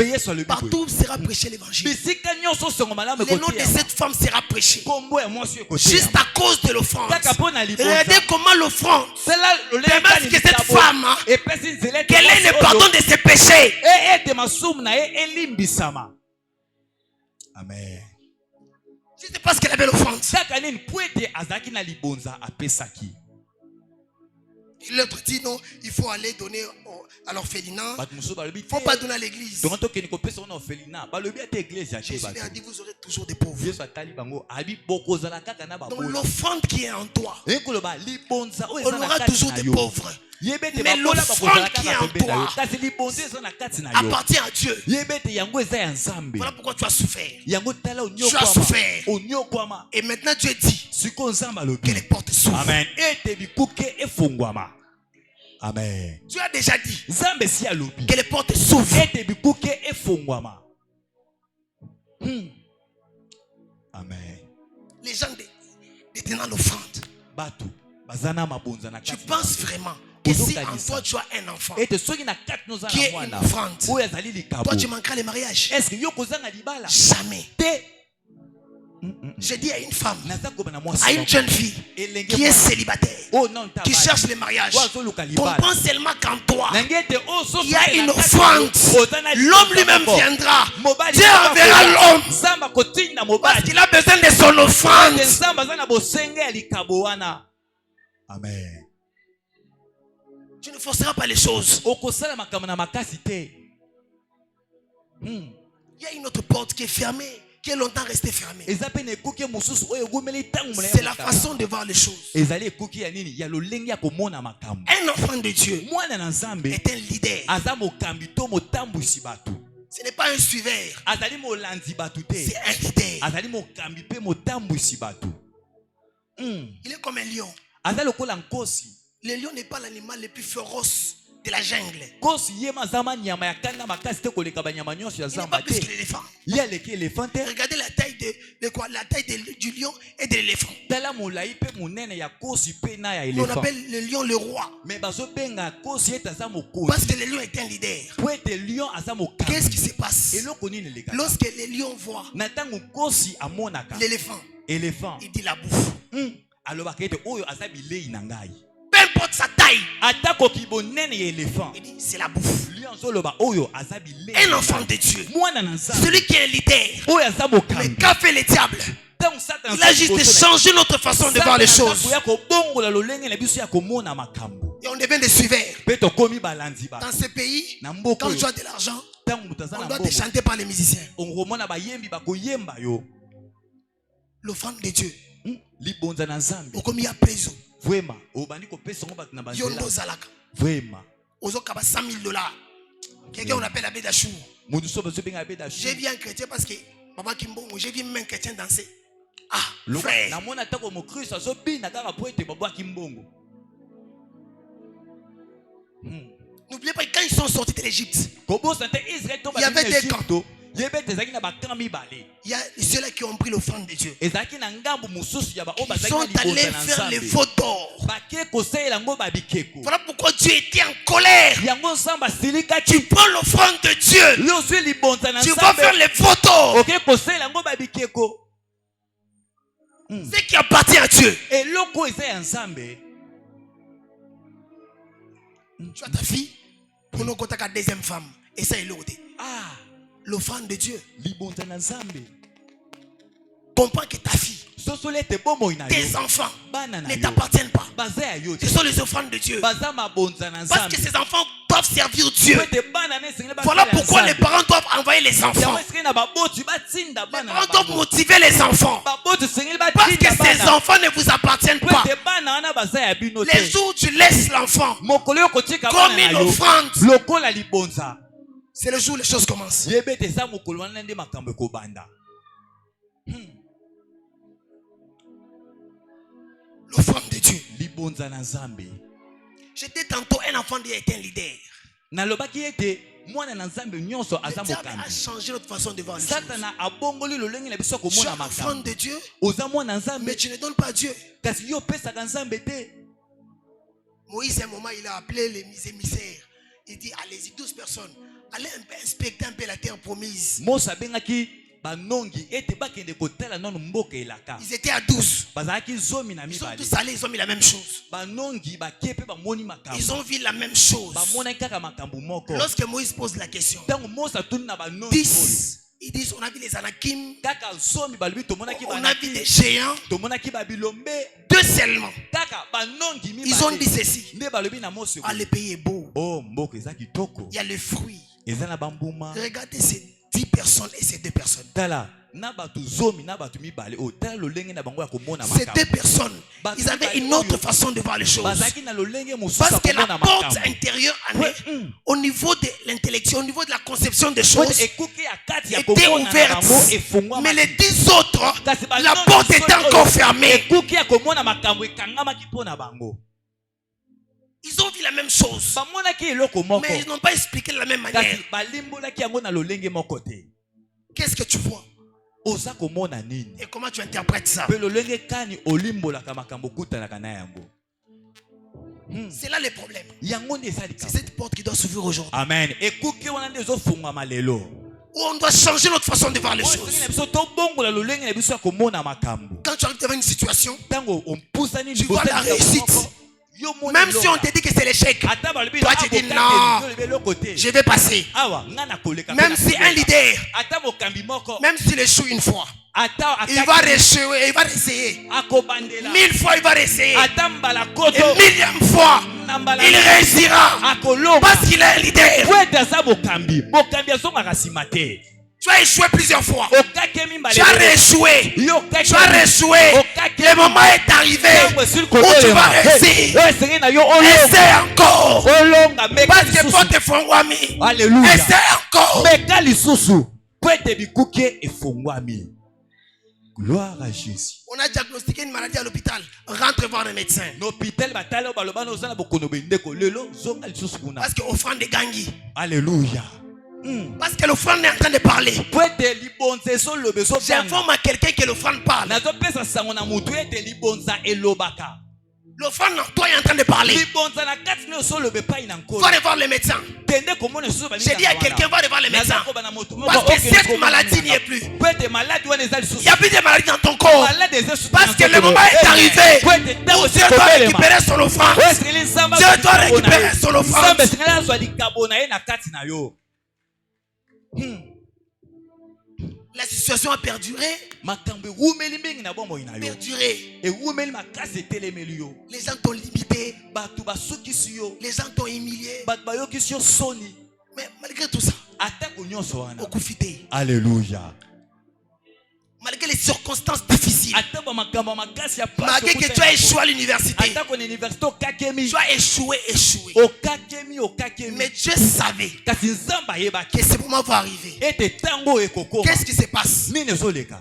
partout sera prêché l'évangile. Le nom de cette femme sera prêché. Juste à cause de l'offrande. Regardez comment l'offrande permet que cette femme, qu'elle ait le pardon de ses péchés. Amen. C'est parce qu'elle avait l'offrande. L'autre dit non, il faut aller donner à l'orphelinat. Il ne faut pas donner à l'église. Jésus a dit, vous aurez toujours des pauvres. Donc l'offrande qui est en toi, on aura toujours des pauvres. Mais l'offrande qui est en toi appartient à Dieu. Voilà pourquoi tu as souffert. Tu as souffert. Et maintenant Dieu dit que les portes s'ouvrent. Amen. Amen. Tu as déjà dit que les portes s'ouvrent. Amen. Les gens détenant l'offrande. Tu penses vraiment que si en toi tu as un enfant qui est une offrande, toi tu manqueras le mariage? Jamais. Je dis à une femme, à une jeune fille qui est célibataire, qui cherche le mariage, comprends seulement qu'en toi il y a une offrande. L'homme lui-même viendra. Dieu enverra l'homme parce qu'il a besoin de son offrande. Amen. Tu ne forceras pas les choses. Il y a une autre porte qui est fermée, qui est longtemps restée fermée. C'est la façon de voir les choses. Un enfant de Dieu est un leader. Ce n'est pas un suiveur. C'est un leader. Il est comme un lion. Le lion n'est pas l'animal le plus féroce de la jungle. Il n'est pas plus que l'éléphant. Regardez la taille du lion et de l'éléphant. On appelle le lion le roi. Parce que le lion est un leader. Qu'est-ce qui se passe lorsque le lion voit l'éléphant? Il dit la bouffe. Peu importe sa taille, il dit c'est la bouffe. Un enfant de Dieu, celui qui est leader. Mais qu'a fait le diable? Il a juste changé notre façon de voir les choses. Et on devient des suiveurs. Dans ce pays, quand tu as de l'argent, on doit te chanter par les musiciens. L'offrande de Dieu. Okomi a preso. Vraiment. Yondo zalaka. Vraiment. Ozokaba $100,000. Quelqu'un on appelle Abbé Dachou. J'ai vu un chrétien parce que Papa Kimbongo, j'ai vu même un chrétien danser. Ah, frère. N'oubliez pas que quand ils sont sortis de l'Égypte, il y avait des camps. Il y a ceux-là qui ont pris l'offrande de Dieu. Ils sont allés faire les faux d'or. Voilà pourquoi Dieu était en colère. Tu prends l'offrande de Dieu. Tu vas faire les faux d'or. Ce qui appartient à Dieu. Tu as ta fille. Pour nous ta deuxième femme. Et ça est l'autre. Ah. L'offrande de Dieu. Comprends que ta fille, tes enfants ne t'appartiennent pas. Ce sont les offrandes de Dieu. Parce que ces enfants doivent servir Dieu. Voilà pourquoi les parents doivent envoyer les enfants. Les parents doivent motiver les enfants. Parce que ces enfants ne vous appartiennent pas. Les jours où tu laisses l'enfant comme une offrande, c'est le jour où les choses commencent. L'offrande de Dieu. J'étais tantôt un enfant qui était un leader. Le diable a changé notre façon de voir les choses. Tu es l'offrande de Dieu, mais tu ne donnes pas à Dieu. Moïse, à un moment, il a appelé les émissaires. Il dit, allez-y, 12 personnes. Allez inspecter un peu la terre promise. Ils étaient à 12. Ils ont tous allé, ils ont mis la même chose. Ils ont vu la même chose. Lorsque Moïse pose la question, 10, ils disent, on a vu les Anakim, on a vu des géants, 2 seulement. Ils ont dit ceci. Ah, le pays est beau. Il y a le fruit. Regardez ces 10 personnes et ces 2 personnes. Ces 2 personnes, ils avaient une autre façon de voir les choses. Parce que la porte intérieure au niveau de l'intellectuel, au niveau de la conception des choses, était ouverte. Mais les 10 autres, la porte était encore fermée. Ils ont vu la même chose. Mais ils n'ont pas expliqué de la même manière. Qu'est-ce que tu vois? Et comment tu interprètes ça? C'est là le problème. C'est cette porte qui doit s'ouvrir aujourd'hui. Amen. Où on doit changer notre façon de voir les choses. Quand tu arrives devant une situation, tu vois la réussite. Même si on te dit que c'est l'échec, toi tu dis non, je vais passer. Même si un leader, même s'il échoue une fois, il va rééchouer, il va réessayer 1000 fois, il va réessayer, et 1000e fois il réussira parce qu'il est un leader. Tu as échoué plusieurs fois. Tu as Alléluia. rééchoué. Tu as rééchoué. Le moment est arrivé où tu vas réussir. Essaie encore. Parce que pour te fongwami. Alléluia. Essaie encore. Meka lisusu. Pwete bikuke efongwami. Gloire à Jésus. On a diagnostiqué une maladie à l'hôpital. Rentre voir le médecin. Parce qu'offrande de gangi. Alléluia. Parce que l'offrande est en train de parler. J'informe à quelqu'un que l'offrande parle. L'offrande en toi est en train de parler. Va aller voir le médecin. J'ai dit à quelqu'un, va aller voir le médecin. Parce que cette maladie n'y est plus. Il n'y a plus de maladie dans ton corps. Parce que le moment est arrivé où Dieu doit récupérer son offrande. Dieu doit récupérer son offrande. La situation a perduré. Perduré. Les gens t'ont limité. Les gens t'ont humilié. Mais malgré tout ça, Alléluia. malgré les circonstances difficiles, malgré que tu as échoué à l'université, tu as échoué. Mais Dieu savait que ce moment va arriver. Qu'est-ce qui se passe? Il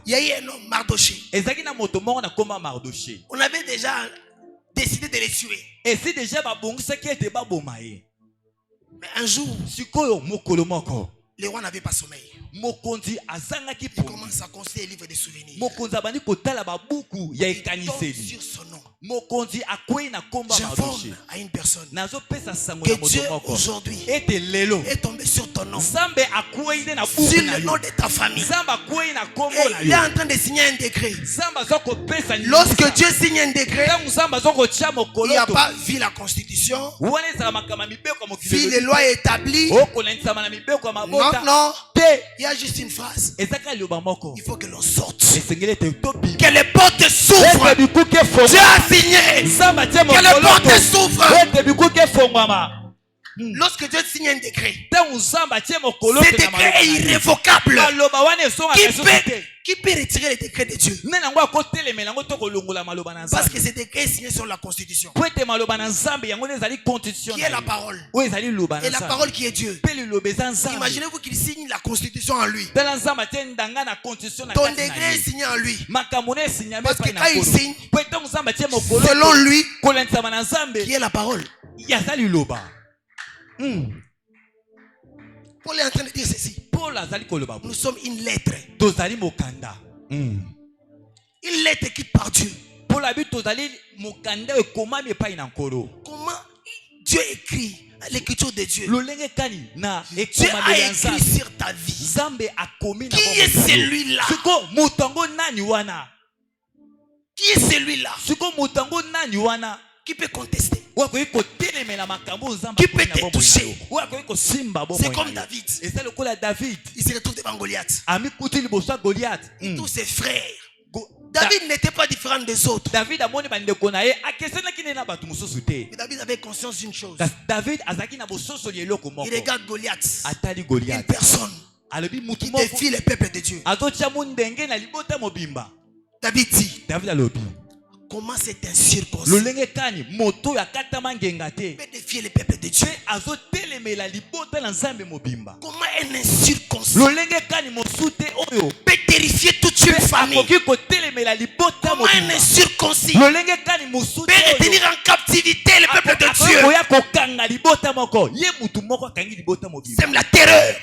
y a eu un homme, Mardoché. On avait déjà décidé de les tuer. Mais un jour, le roi n'avait pas sommeil. Il commence à consulter les livres de souvenirs. Il tombe sur son nom. J'informe à une personne que Dieu aujourd'hui est tombé sur ton nom, sur le nom de ta famille. Et il est en train de signer un décret. Lorsque Dieu signe un décret, il n'y a pas vu la constitution, vu les lois établies. Non. Il y a juste une phrase. Il faut que l'on sorte. Que les portes s'ouvrent. Dieu a signé. Que les portes s'ouvrent. Lorsque Dieu signe un décret, ce décret est irrévocable. Qui peut retirer le décret de Dieu? Parce que ce décret est signé sur la constitution, qui est la parole. Et la parole qui est Dieu. Imaginez-vous qu'il signe la constitution en lui. Ton décret est signé en lui. Parce que quand il signe, selon lui, qui est la parole. Paul est en train de dire ceci. Nous sommes une lettre. Une lettre écrite par Dieu. Comment Dieu écrit l'écriture de Dieu? Dieu a écrit sur ta vie. Qui est celui-là? Qui est celui-là? Qui peut contester? Qui peut te toucher? C'est comme David. Il se retrouve devant Goliath. Et tous ses frères. David n'était pas différent des autres. Mais David avait conscience d'une chose. Il regarde Goliath. Une personne qui défie le peuple de Dieu. David dit, comment c'est incirconcis peut défier le peuple de Dieu? Comment un incirconcis peut terrifier toute une famille? Comment un incirconcis peut retenir en captivité le peuple de Dieu? Sème la terreur.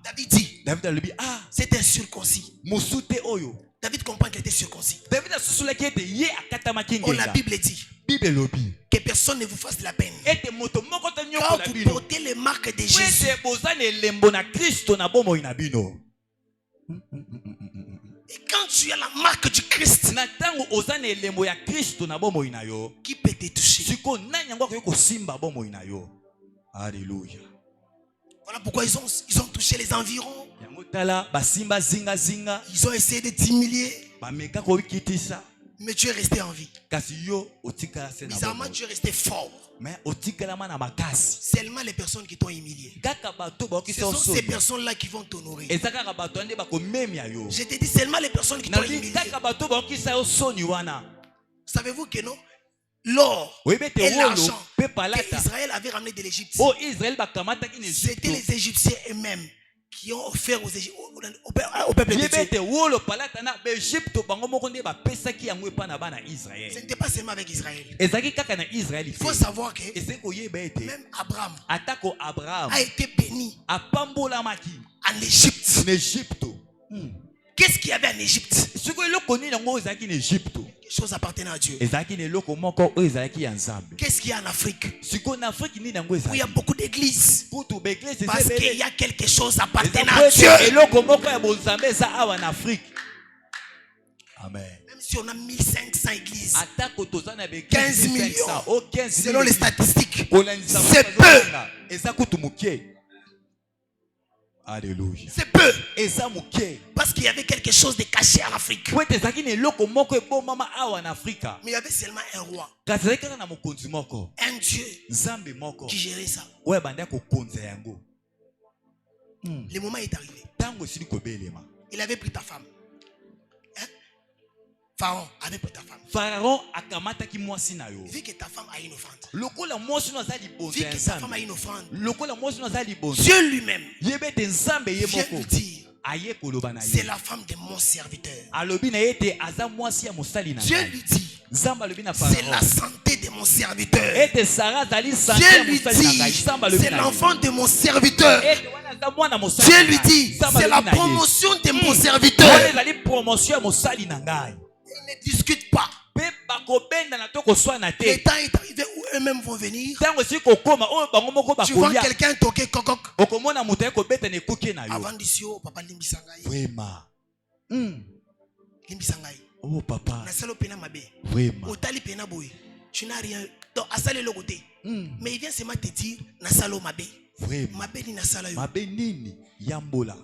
David dit, c'est un circoncis. David comprend qu'il était circoncis. Oh, la Bible dit que personne ne vous fasse de la peine. Quand vous portez les marques de Jésus, et quand tu as la marque du Christ, qui peut te toucher? Alléluia. Voilà pourquoi ils ont touché les environs. Ils ont essayé de t'humilier. Mais tu es resté en vie. kasi yo otikala se na Bizarrement, bomoi. tu es resté fort. Mais otikalama na makasi Seulement les personnes qui t'ont humilié. kaka bato Ce bakokisa sont ces osomi personnes-là qui vont t'honorer. eza kaka bato ande bakomemia yo Je te dis seulement les personnes qui t'ont nabi humilié. kaka bato bakokisa yo soni wana Savez-vous que non? L'or oyebi ete et wolo l'argent mpe que palata Israël avait ramené de l'Égypte, oyo israele bakamataki na c'était Egypte. les Égyptiens eux-mêmes qui ont offert au peuple de yebi Dieu. ete wolo palata na baegypte bango moko nde bapesaki yango epai na bana Ce israele n'était pas seulement avec Israël. ezalaki kaka na israele Il faut te savoir que ezali koyeba ete même Abraham atako abraham a été béni apambolamaki en Égypte. na egypte. Qu'est-ce qu'il y avait en Égypte? soki eloko nini yango ezalaki na egypte Quelque chose appartenant à Dieu. ezalaki na eloko moko oyo ezalaki ya nzambe. Qu'est-ce qu'il y a en Afrique? sikoyo na afrique nini yango Où il y a ezalaki beaucoup d'églises. kutu baeglise Parce qu'il y a quelque chose appartenant eza à Dieu. po ete eloko moko ya bonzambe eza awa na afrique. Amen. Même si on a 1500 églises, atako toza na 15 millions, o 15 selon les statistiques, kolandisa c'est peu. eza kutu moke. Alléluia. C'est peu. eza moke Parce qu'il y avait quelque chose de caché en Afrique. po ete ezalaki na eloko moko ebomama awa na afrika Mais il y avait seulement un roi, kasi ezalaki kaka na mokonzi moko un Dieu nzambe moko qui gérait ça. oyo abandi kokonza yango. Le moment est arrivé. ntango esili kobelema Il avait pris ta femme. Hein? Pharaon avait pris ta femme. pharaon akamataki mwasi na yo Vu que ta femme a une offrande. lokola mwasi no aza libonza Vu ya que ta femme a nzambe une offrande. lokola mwasi no aza libonza Dieu lui-même yeba ete nzambe ye vient moko lui dire, aye koloba na c'est ye la femme de mon serviteur. alobi na ye ete aza mwasi ya mosali na Dieu ngai. lui dit, nzambe alobi na c'est la pharaon santé de mon serviteur. ete sara azali sante Dieu ya lui mosali na ngai. dit, nzambe alobi c'est na ye l'enfant de mon serviteur. ete wana aza mwana mosali Dieu na lui ngai. dit, Nzambe c'est la alobi na ye. promotion de mon wana serviteur. ezali promotion ya mosali na ngai. Ils ne discutent pas. mpe bakobendana to koswana Le te temps est arrivé où eux-mêmes vont venir. ntango esili kokóma oyo bango moko Tu vois bakolia quelqu'un toquer cococ. okomona moto aye kobetana ekuke na yo. Avant d'ici, oh, papa Limbisangai. Vraiment. Limbisangai. Oh papa. Nasalo pena mabe. Vraiment. Otali pena boy. Tu n'as rien. Donc, asale le côté. Mais il vient seulement te dire, Nasalo mabe. Vraiment. Mabe ni nasala yo. Mabe nini yambola.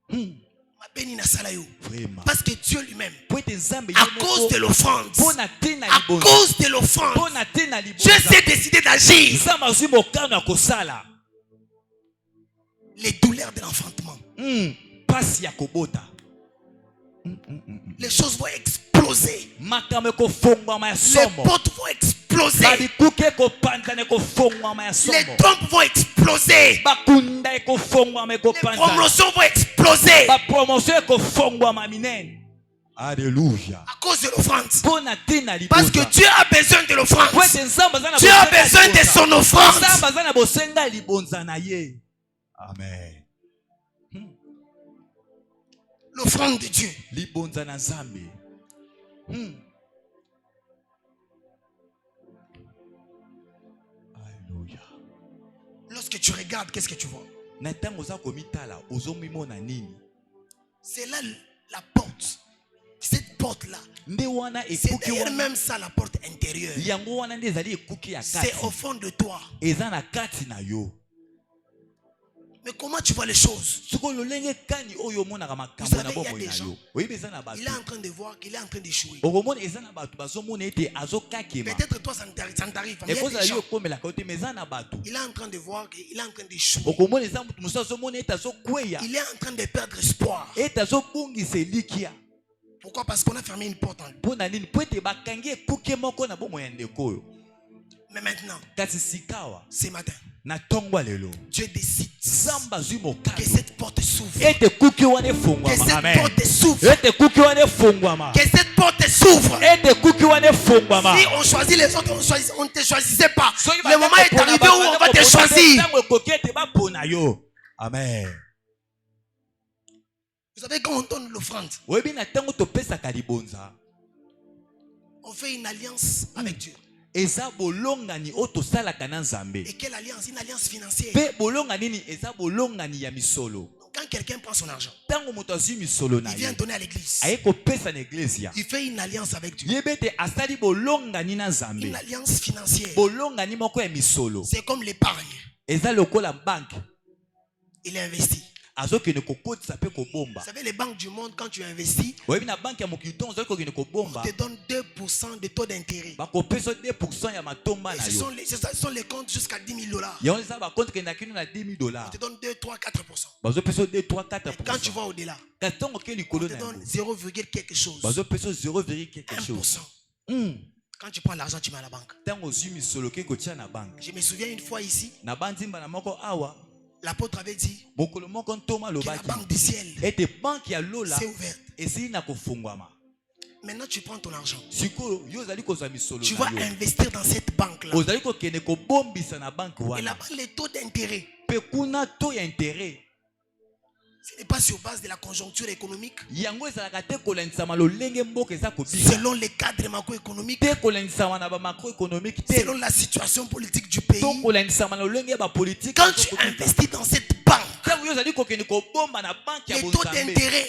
Mabe ni nasala yo. Vraiment. Parce que Dieu lui-même, Po ete nzambe à cause de l'offrande, pona te na à libonza. cause de l'offrande, Pona te na Dieu libonza. s'est décidé d'agir. Nzambe azwi mokano ya kosala. Les douleurs de l'enfantement. Pasi ya kobota. Les choses vont exploser. Makambo ekofongwama ya Les somo. portes vont exploser. Babikuke ekopanzana ekofongwama ya Les somo. trompes vont exploser. Bakunda ekofongwama Les ekopanzana. promotions vont exploser. Bapromotion ekofongwama minene. Alléluia. À cause de l'offrande. Pona te na Parce libonza. que Dieu a besoin de l'offrande. Po ete nzambe aza na Dieu a bosenga ya besoin de libonza. son offrande. Nzambe aza na bosenga ya libonza na ye. Amen. L'offrande de Dieu. Libonza na nzambe. Alléluia. Lorsque tu regardes, qu'est-ce que tu vois? Na ntango oza komitala ozomimona nini? C'est là la porte. Cette porte-là, Nde wana c'est ekuki d'ailleurs wana. même ça la porte intérieure. Yango wana nde ezali ekuki ya C'est au kati. fond de toi. Eza na kati na yo. Mais comment tu vois les choses? Siko lolenge kani oyo omonaka Vous makambo na savez, il y a bomoi des na gens, yo. Oyebi eza na bato. il est en train de voir qu'il est en train d'échouer. Okomona eza na bato bazomona ete azokakema. Peut-être toi, ça ne t'arrive pas. Mais il y a Ekozala des yo gens, ekomelaka yo te mais eza na bato. il est en train de voir qu'il est en train d'échouer. Okomona eza moto mosusu azomona ete azokweya. Il est en train de perdre espoir. Ete azobungisa elikia. Pourquoi? Parce qu'on a fermé une porte en lui. Mpo na nini? Po ete bakangi ekuke moko na bomoi ya ndeko oyo. Mais maintenant, Kasi sikawa ce matin, na ntongo ya lelo Dieu décide nzambe azwi que mokano cette porte s'ouvre. ete kuki wana Que efungwama. cette Amen. porte s'ouvre. Ete kuki wana efungwama. Que cette porte s'ouvre. Ete kuki wana efungwama. Si on choisit les autres, on ne te choisissait pas. Soki Le moment est bakopona, arrivé où on va te bakopona, choisir. ntango ekoki ete bapona yo. Amen. Vous savez, quand on donne l'offrande, Oyebi na ntango topesaka libonza on fait une alliance avec Dieu. eza bolongani oyo tosalaka na nzambe. Et quelle alliance? Une alliance financière. Mpe bolongani nini? Eza bolongani ya misolo. Donc, quand quelqu'un prend son argent, Ntango moto azwi misolo na il vient ye donner à l'église. aye kopesa na eglezia. Il fait une alliance avec Dieu. Yebi ete asali bolongani na nzambe. Une alliance financière. Bolongani moko ya misolo. C'est comme l'épargne. Eza lokola banke. Il investit. Vous savez, les banques du monde, quand tu investis, on te donne 2% de taux d'intérêt. Et ce sont les comptes jusqu'à $10,000. On te donne 2, 3, 4%. Quand tu vas au-delà, on te donne 0, quelque chose. 1%. Quand tu prends l'argent, tu mets à la banque. Je me souviens une fois ici, l'apôtre avait dit que la banque du ciel c'est ouverte. Maintenant, tu prends ton argent. Tu vas investir dans cette banque-là. Et là-bas, les taux d'intérêt, ce n'est pas sur base de la conjoncture économique, selon les cadres macroéconomiques, selon la situation politique du pays. Quand tu investis dans cette banque, les taux d'intérêt,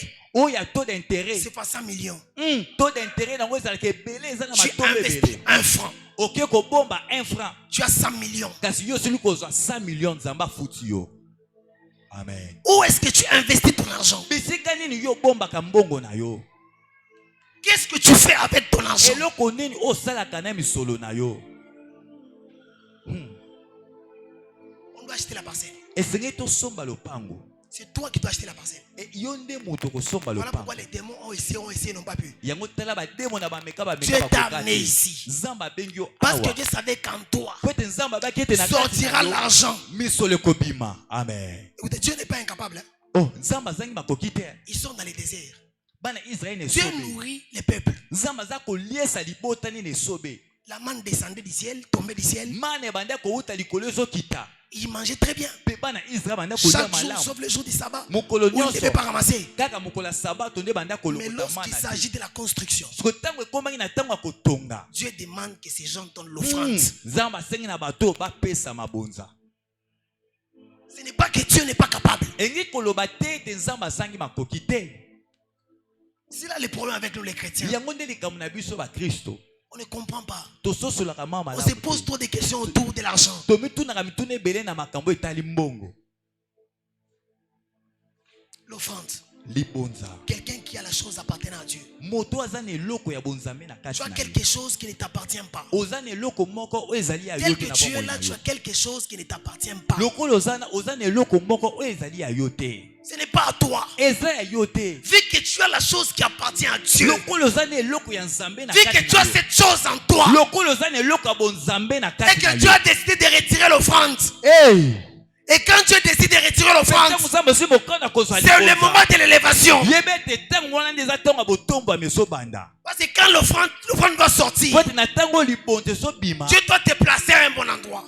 c'est pas 100 millions. Tu investis 1 franc. Tu as 100 millions. Amen. Où est-ce que tu investis ton argent? Qu'est-ce que tu fais avec ton argent? On doit acheter la parcelle. C'est toi qui dois acheter la parcelle. Voilà pourquoi les démons ont essayé, n'ont pas pu. Dieu t'a amené ici parce que Dieu savait qu'en toi sortira l'argent. Amen. Écoutez, Dieu n'est pas incapable. Ils sont dans les déserts. Dieu nourrit les peuples. La manne descendait du ciel, tombait du ciel. Ils mangeaient très bien. Chaque jour, sauf le jour du sabbat, où ils ne devaient pas ramasser. Mais lorsqu'il s'agit de la construction, Dieu demande que ces gens donnent l'offrande. Ce n'est pas que Dieu n'est pas capable. C'est là le problème avec nous les chrétiens. On ne comprend pas. On se pose trop de questions autour de l'argent. L'offrande. Quelqu'un qui a la chose appartenant à Dieu. Tu as quelque chose qui ne t'appartient pas. Tel que tu es là, tu as quelque chose qui ne t'appartient pas. Ce n'est pas à toi. Vu que tu as la chose qui appartient à Dieu, vu que tu as cette chose en toi, et que Dieu a décidé de retirer l'offrande. Et quand Dieu décide de retirer l'offrande, c'est le moment de l'élévation. Parce que quand l'offrande va sortir, Dieu doit te placer à un bon endroit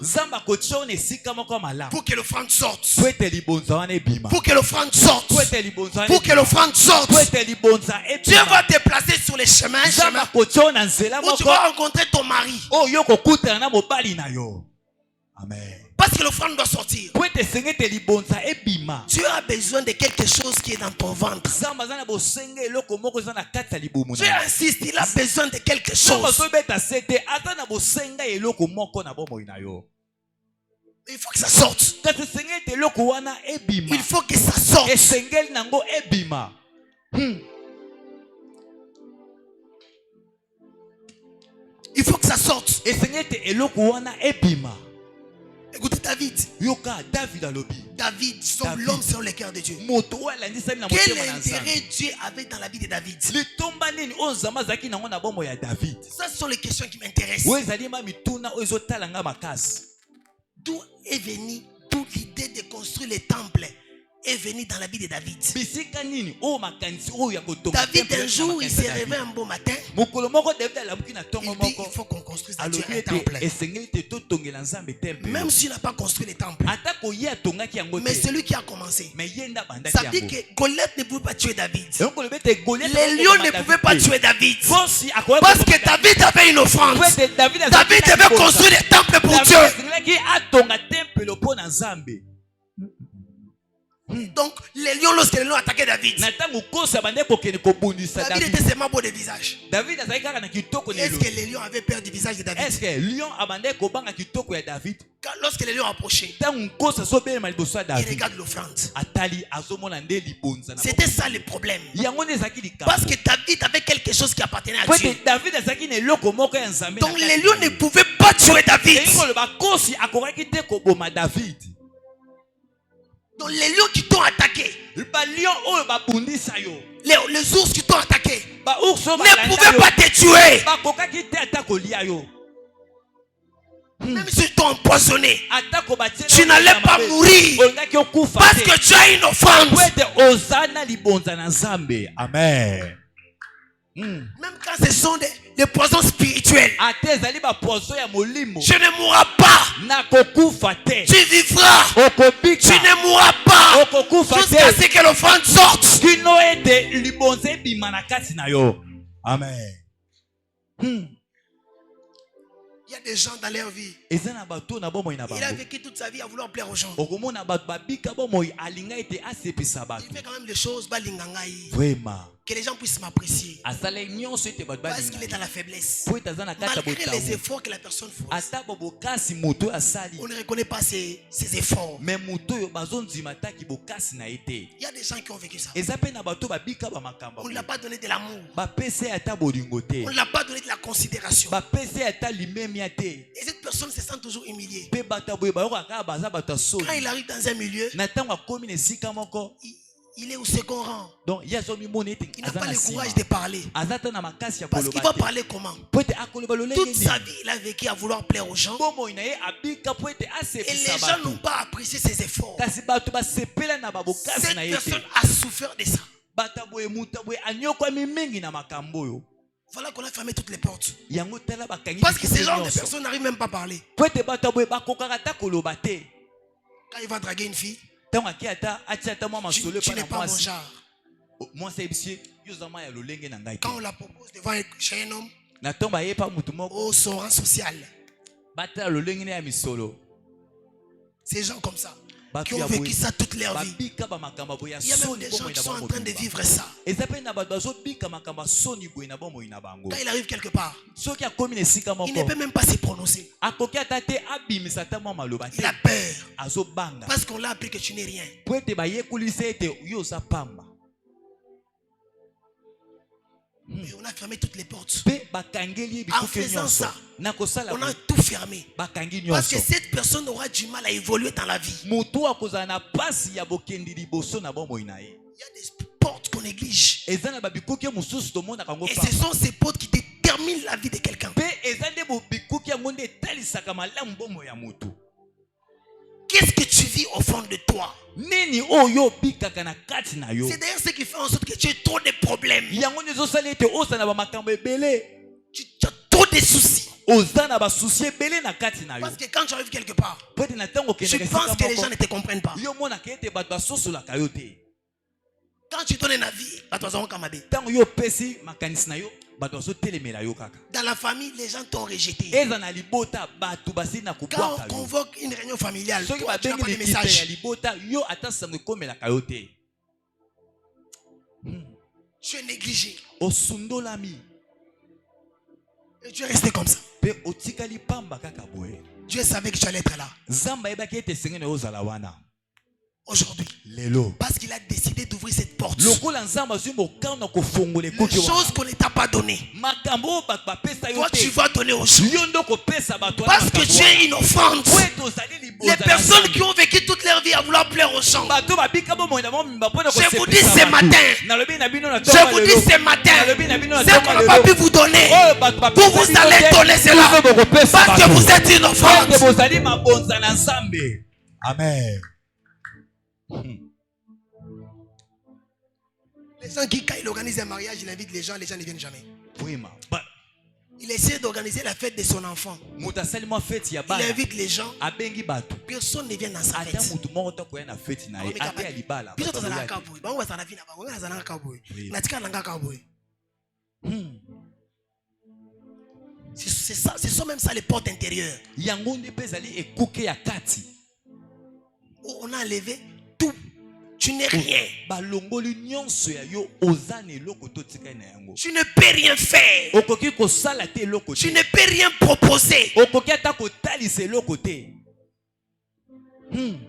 pour que l'offrande sorte. Pour que l'offrande sorte. Pour que l'offrande sorte. Dieu va te placer sur les chemins où tu vas rencontrer ton mari. Amen. Parce que l'offrande doit sortir. Tu as besoin de quelque chose qui est dans ton ventre. Tu insistes, il a besoin de quelque chose. Il faut que ça sorte. Il faut que ça sorte. Il faut que ça sorte. Écoutez David. David, l'homme selon le cœur de Dieu. Quel intérêt Dieu avait dans la vie de David? Ça, ce sont les questions qui m'intéressent. D'où est venue toute l'idée de construire les temples? Est venu dans la vie de David. David, un jour, il s'est réveillé un beau matin. Il dit, il faut qu'on construise à Dieu un temple. Même s'il n'a pas construit les temples. Mais c'est lui qui a commencé. Ça dit que Goliath ne pouvait pas tuer David. Les lions ne pouvaient pas tuer David. Parce que David avait une offrande. David devait construire des temples pour Dieu. Donc, les lions, lorsque les lions attaquaient David, David était seulement beau de visage. Est-ce que les lions avaient peur du visage de David? Est-ce que lion David? Lorsque les lions approchaient, ils regardent l'offrande. C'était ça le problème. Parce que David avait quelque chose qui appartenait à Dieu. Donc les lions ne pouvaient pas tuer David. Donc les lions qui t'ont attaqué, les ours qui t'ont attaqué ne pouvaient pas te tuer. Même si t'ont empoisonné, tu n'allais pas mourir parce que tu as une offrande. Amen. Même quand ce sont des poisons spirituels, tu ne mourras pas. Tu vivras. Tu ne mourras pas jusqu'à ce que l'offrande sorte. Amen. Il y a des gens dans leur vie. Il a vécu toute sa vie à vouloir plaire aux gens. Il fait quand même des choses. Vraiment. Que les gens puissent m'apprécier. Parce qu'il est dans la faiblesse. Malgré les efforts que la personne fait, on ne reconnaît pas ses efforts. Il y a des gens qui ont vécu ça. On ne l'a pas donné de l'amour. On ne l'a pas donné de la considération. Et cette personne se sent toujours humiliée. Quand il arrive dans un milieu, il est au second rang. Donc, il n'a pas le courage de parler. Parce qu'il va parler comment? Toute sa vie, il a vécu à vouloir plaire aux gens. Et les gens n'ont pas apprécié ses efforts. Cette personne a souffert de ça. Voilà qu'on a fermé toutes les portes. Parce que ces gens de personnes n'arrivent même pas à parler. Quand il va draguer une fille, tu n'es pas mon genre. Quand on la propose devant chez un homme, oh, son rang social. Ces gens comme ça, qui ont vécu ça toute leur vie. Il y a même des gens qui sont en train de vivre ça. Quand il arrive quelque part, il ne peut même pas se prononcer. Il a peur. Parce qu'on l'a appris que tu n'es rien. Et on a fermé toutes les portes. En faisant ça, on a tout fermé. Parce que cette personne aura du mal à évoluer dans la vie. Il y a des portes qu'on néglige. Et ce sont ces portes qui déterminent la vie de quelqu'un. Qu'est-ce que tu vis au fond de toi? C'est d'ailleurs ce qui fait en sorte que tu as trop de problèmes. Tu as trop de soucis. Parce que quand tu arrives quelque part, tu penses que les gens ne te comprennent pas. Quand tu donnes un avis, dans la famille, les gens t'ont rejeté. Quand on convoque une réunion familiale, toi, tu n'as pas de message. Tu es négligé. Et tu es resté comme ça. Dieu savait que tu allais être là. Aujourd'hui, parce qu'il a décidé d'ouvrir cette porte. Les choses qu'on ne t'a pas données, toi tu vas donner aux gens. Parce que tu es une offrande. Les personnes qui ont vécu toute leur vie à vouloir plaire aux gens, je vous dis ce matin, ce qu'on n'a pas pu vous donner, vous allez donner cela. Parce que vous êtes une offrande. Amen. Les gens qui, quand il organise un mariage, il invite les gens ne viennent jamais. Oui, il essaie d'organiser la fête de son enfant. Il invite les gens. Personne ne vient dans sa fête. Ce sont même ça les portes intérieures. On a enlevé tout. Tu n'es rien. Tu ne peux rien faire. Tu ne peux rien proposer.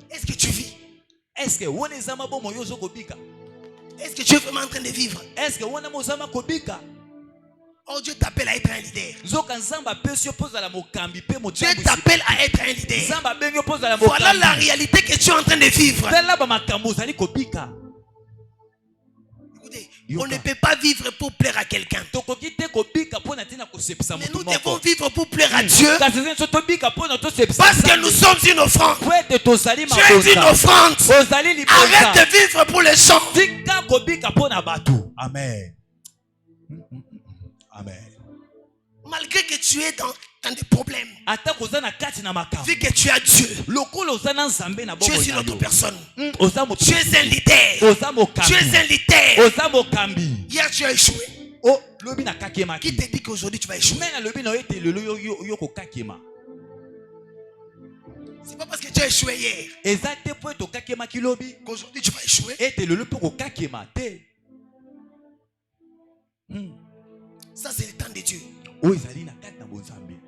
Est-ce que tu vis? Est-ce que tu es vraiment en train de vivre? Oh, Dieu t'appelle à être un leader. Dieu t'appelle à être un leader. Voilà la réalité que tu es en train de vivre. Écoutez, on ne peut pas vivre pour plaire à quelqu'un. Mais nous devons vivre pour plaire à Dieu. Parce que nous sommes une offrande. Tu es une offrande. Arrête de vivre pour les gens. Amen. Amen. Malgré que tu es dans des problèmes, vu que tu as Dieu, tu es une autre personne. Tu es un leader. Tu es un leader. Hier tu as échoué. Qui te dit qu'aujourd'hui tu vas échouer? C'est pas parce que tu as échoué hier qu'aujourd'hui tu vas échouer. Ça c'est le temps de Dieu.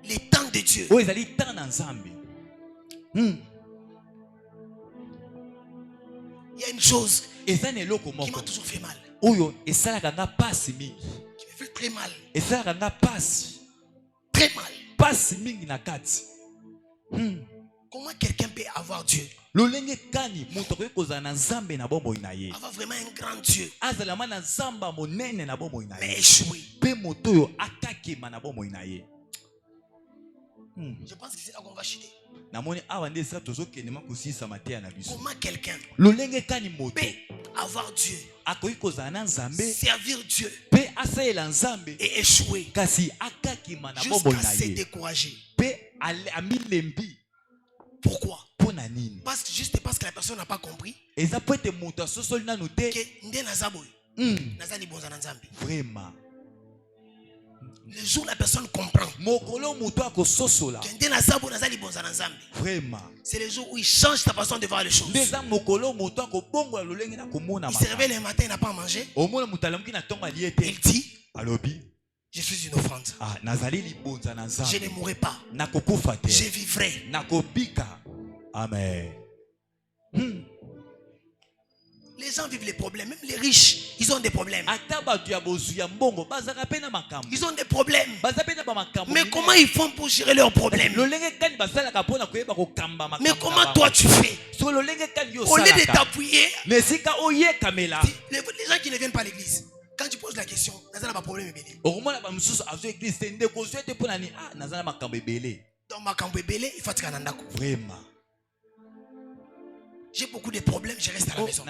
Les temps de Dieu. Il y a une chose qui m'a toujours fait mal. Qui me fait très mal. Très mal. Comment quelqu'un peut avoir Dieu? Avoir vraiment un grand Dieu, mais échouer. Je pense que c'est là qu'on va chuter. Comment quelqu'un peut avoir Dieu, servir Dieu et échouer jusqu'à se décourager? Pourquoi? Juste parce que la personne n'a pas compris que vraiment. Le jour où la personne comprend, c'est le jour où il change sa façon de voir les choses. Il se réveille le matin, il n'a pas mangé. Il dit: je suis une offrande. Je ne mourrai pas. Je vivrai. Amen. Les gens vivent les problèmes. Même les riches, ils ont des problèmes. Ils ont des problèmes. Mais comment ils font pour gérer leurs problèmes? Mais comment toi tu fais? Au lieu de t'appuyer, les gens qui ne viennent pas à l'église, quand tu poses la question, ils n'ont pas de problème. Dans ma cambébélé, il faut être kanandako. Vraiment. J'ai beaucoup de problèmes, je reste à la maison.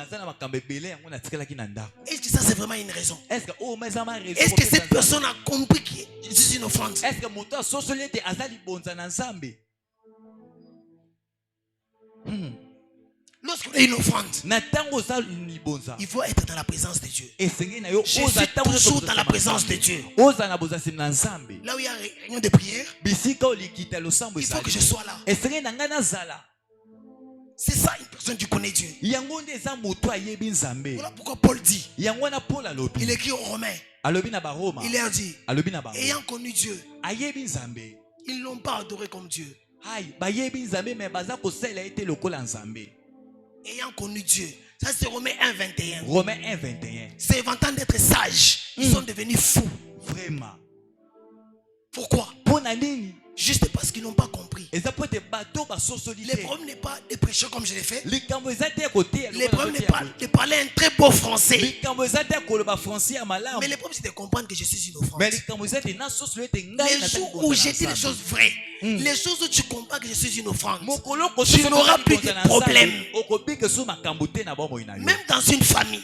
Est-ce que ça c'est vraiment une raison? Est-ce que cette personne a compris que je suis une offrande? Lorsqu'on est une offrande, il faut être dans la présence de Dieu. Je suis toujours dans la présence de Dieu. Là où il y a une réunion de prière, il faut que je sois là. C'est ça une personne qui connaît Dieu. Voilà pourquoi Paul dit, il écrit aux Romains, il leur dit, ayant connu Dieu, ils ne l'ont pas adoré comme Dieu. Ayant connu Dieu, ça c'est Romains 1:21. C'est vantant d'être sages, ils sont devenus fous. Vraiment. Pourquoi? Juste parce qu'ils n'ont pas compris. Le problème n'est pas de prêcher comme je l'ai fait. Le problème n'est pas de parler un très beau français. Mais le problème c'est de comprendre que je suis une offrande. Les jours où j'ai dit les choses vraies, les choses où tu comprends que je suis une offrande, tu n'auras plus de problème. Même dans une famille,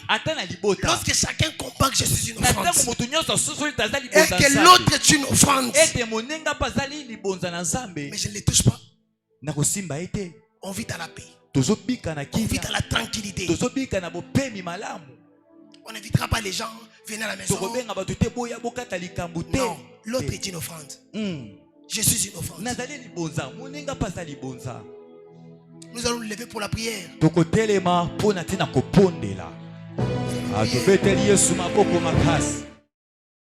lorsque chacun comprend que je suis une offrande et que l'autre est une offrande, mais je ne les touche pas, on vit dans la paix, on vit dans la tranquillité. On n'invitera pas les gens, venez à la maison. Non, l'autre est une offrande. Je suis une offrande. Nous allons nous lever pour la prière. Tokotelema pona tina kopondela. Atobeteli Yesu maboko makasi.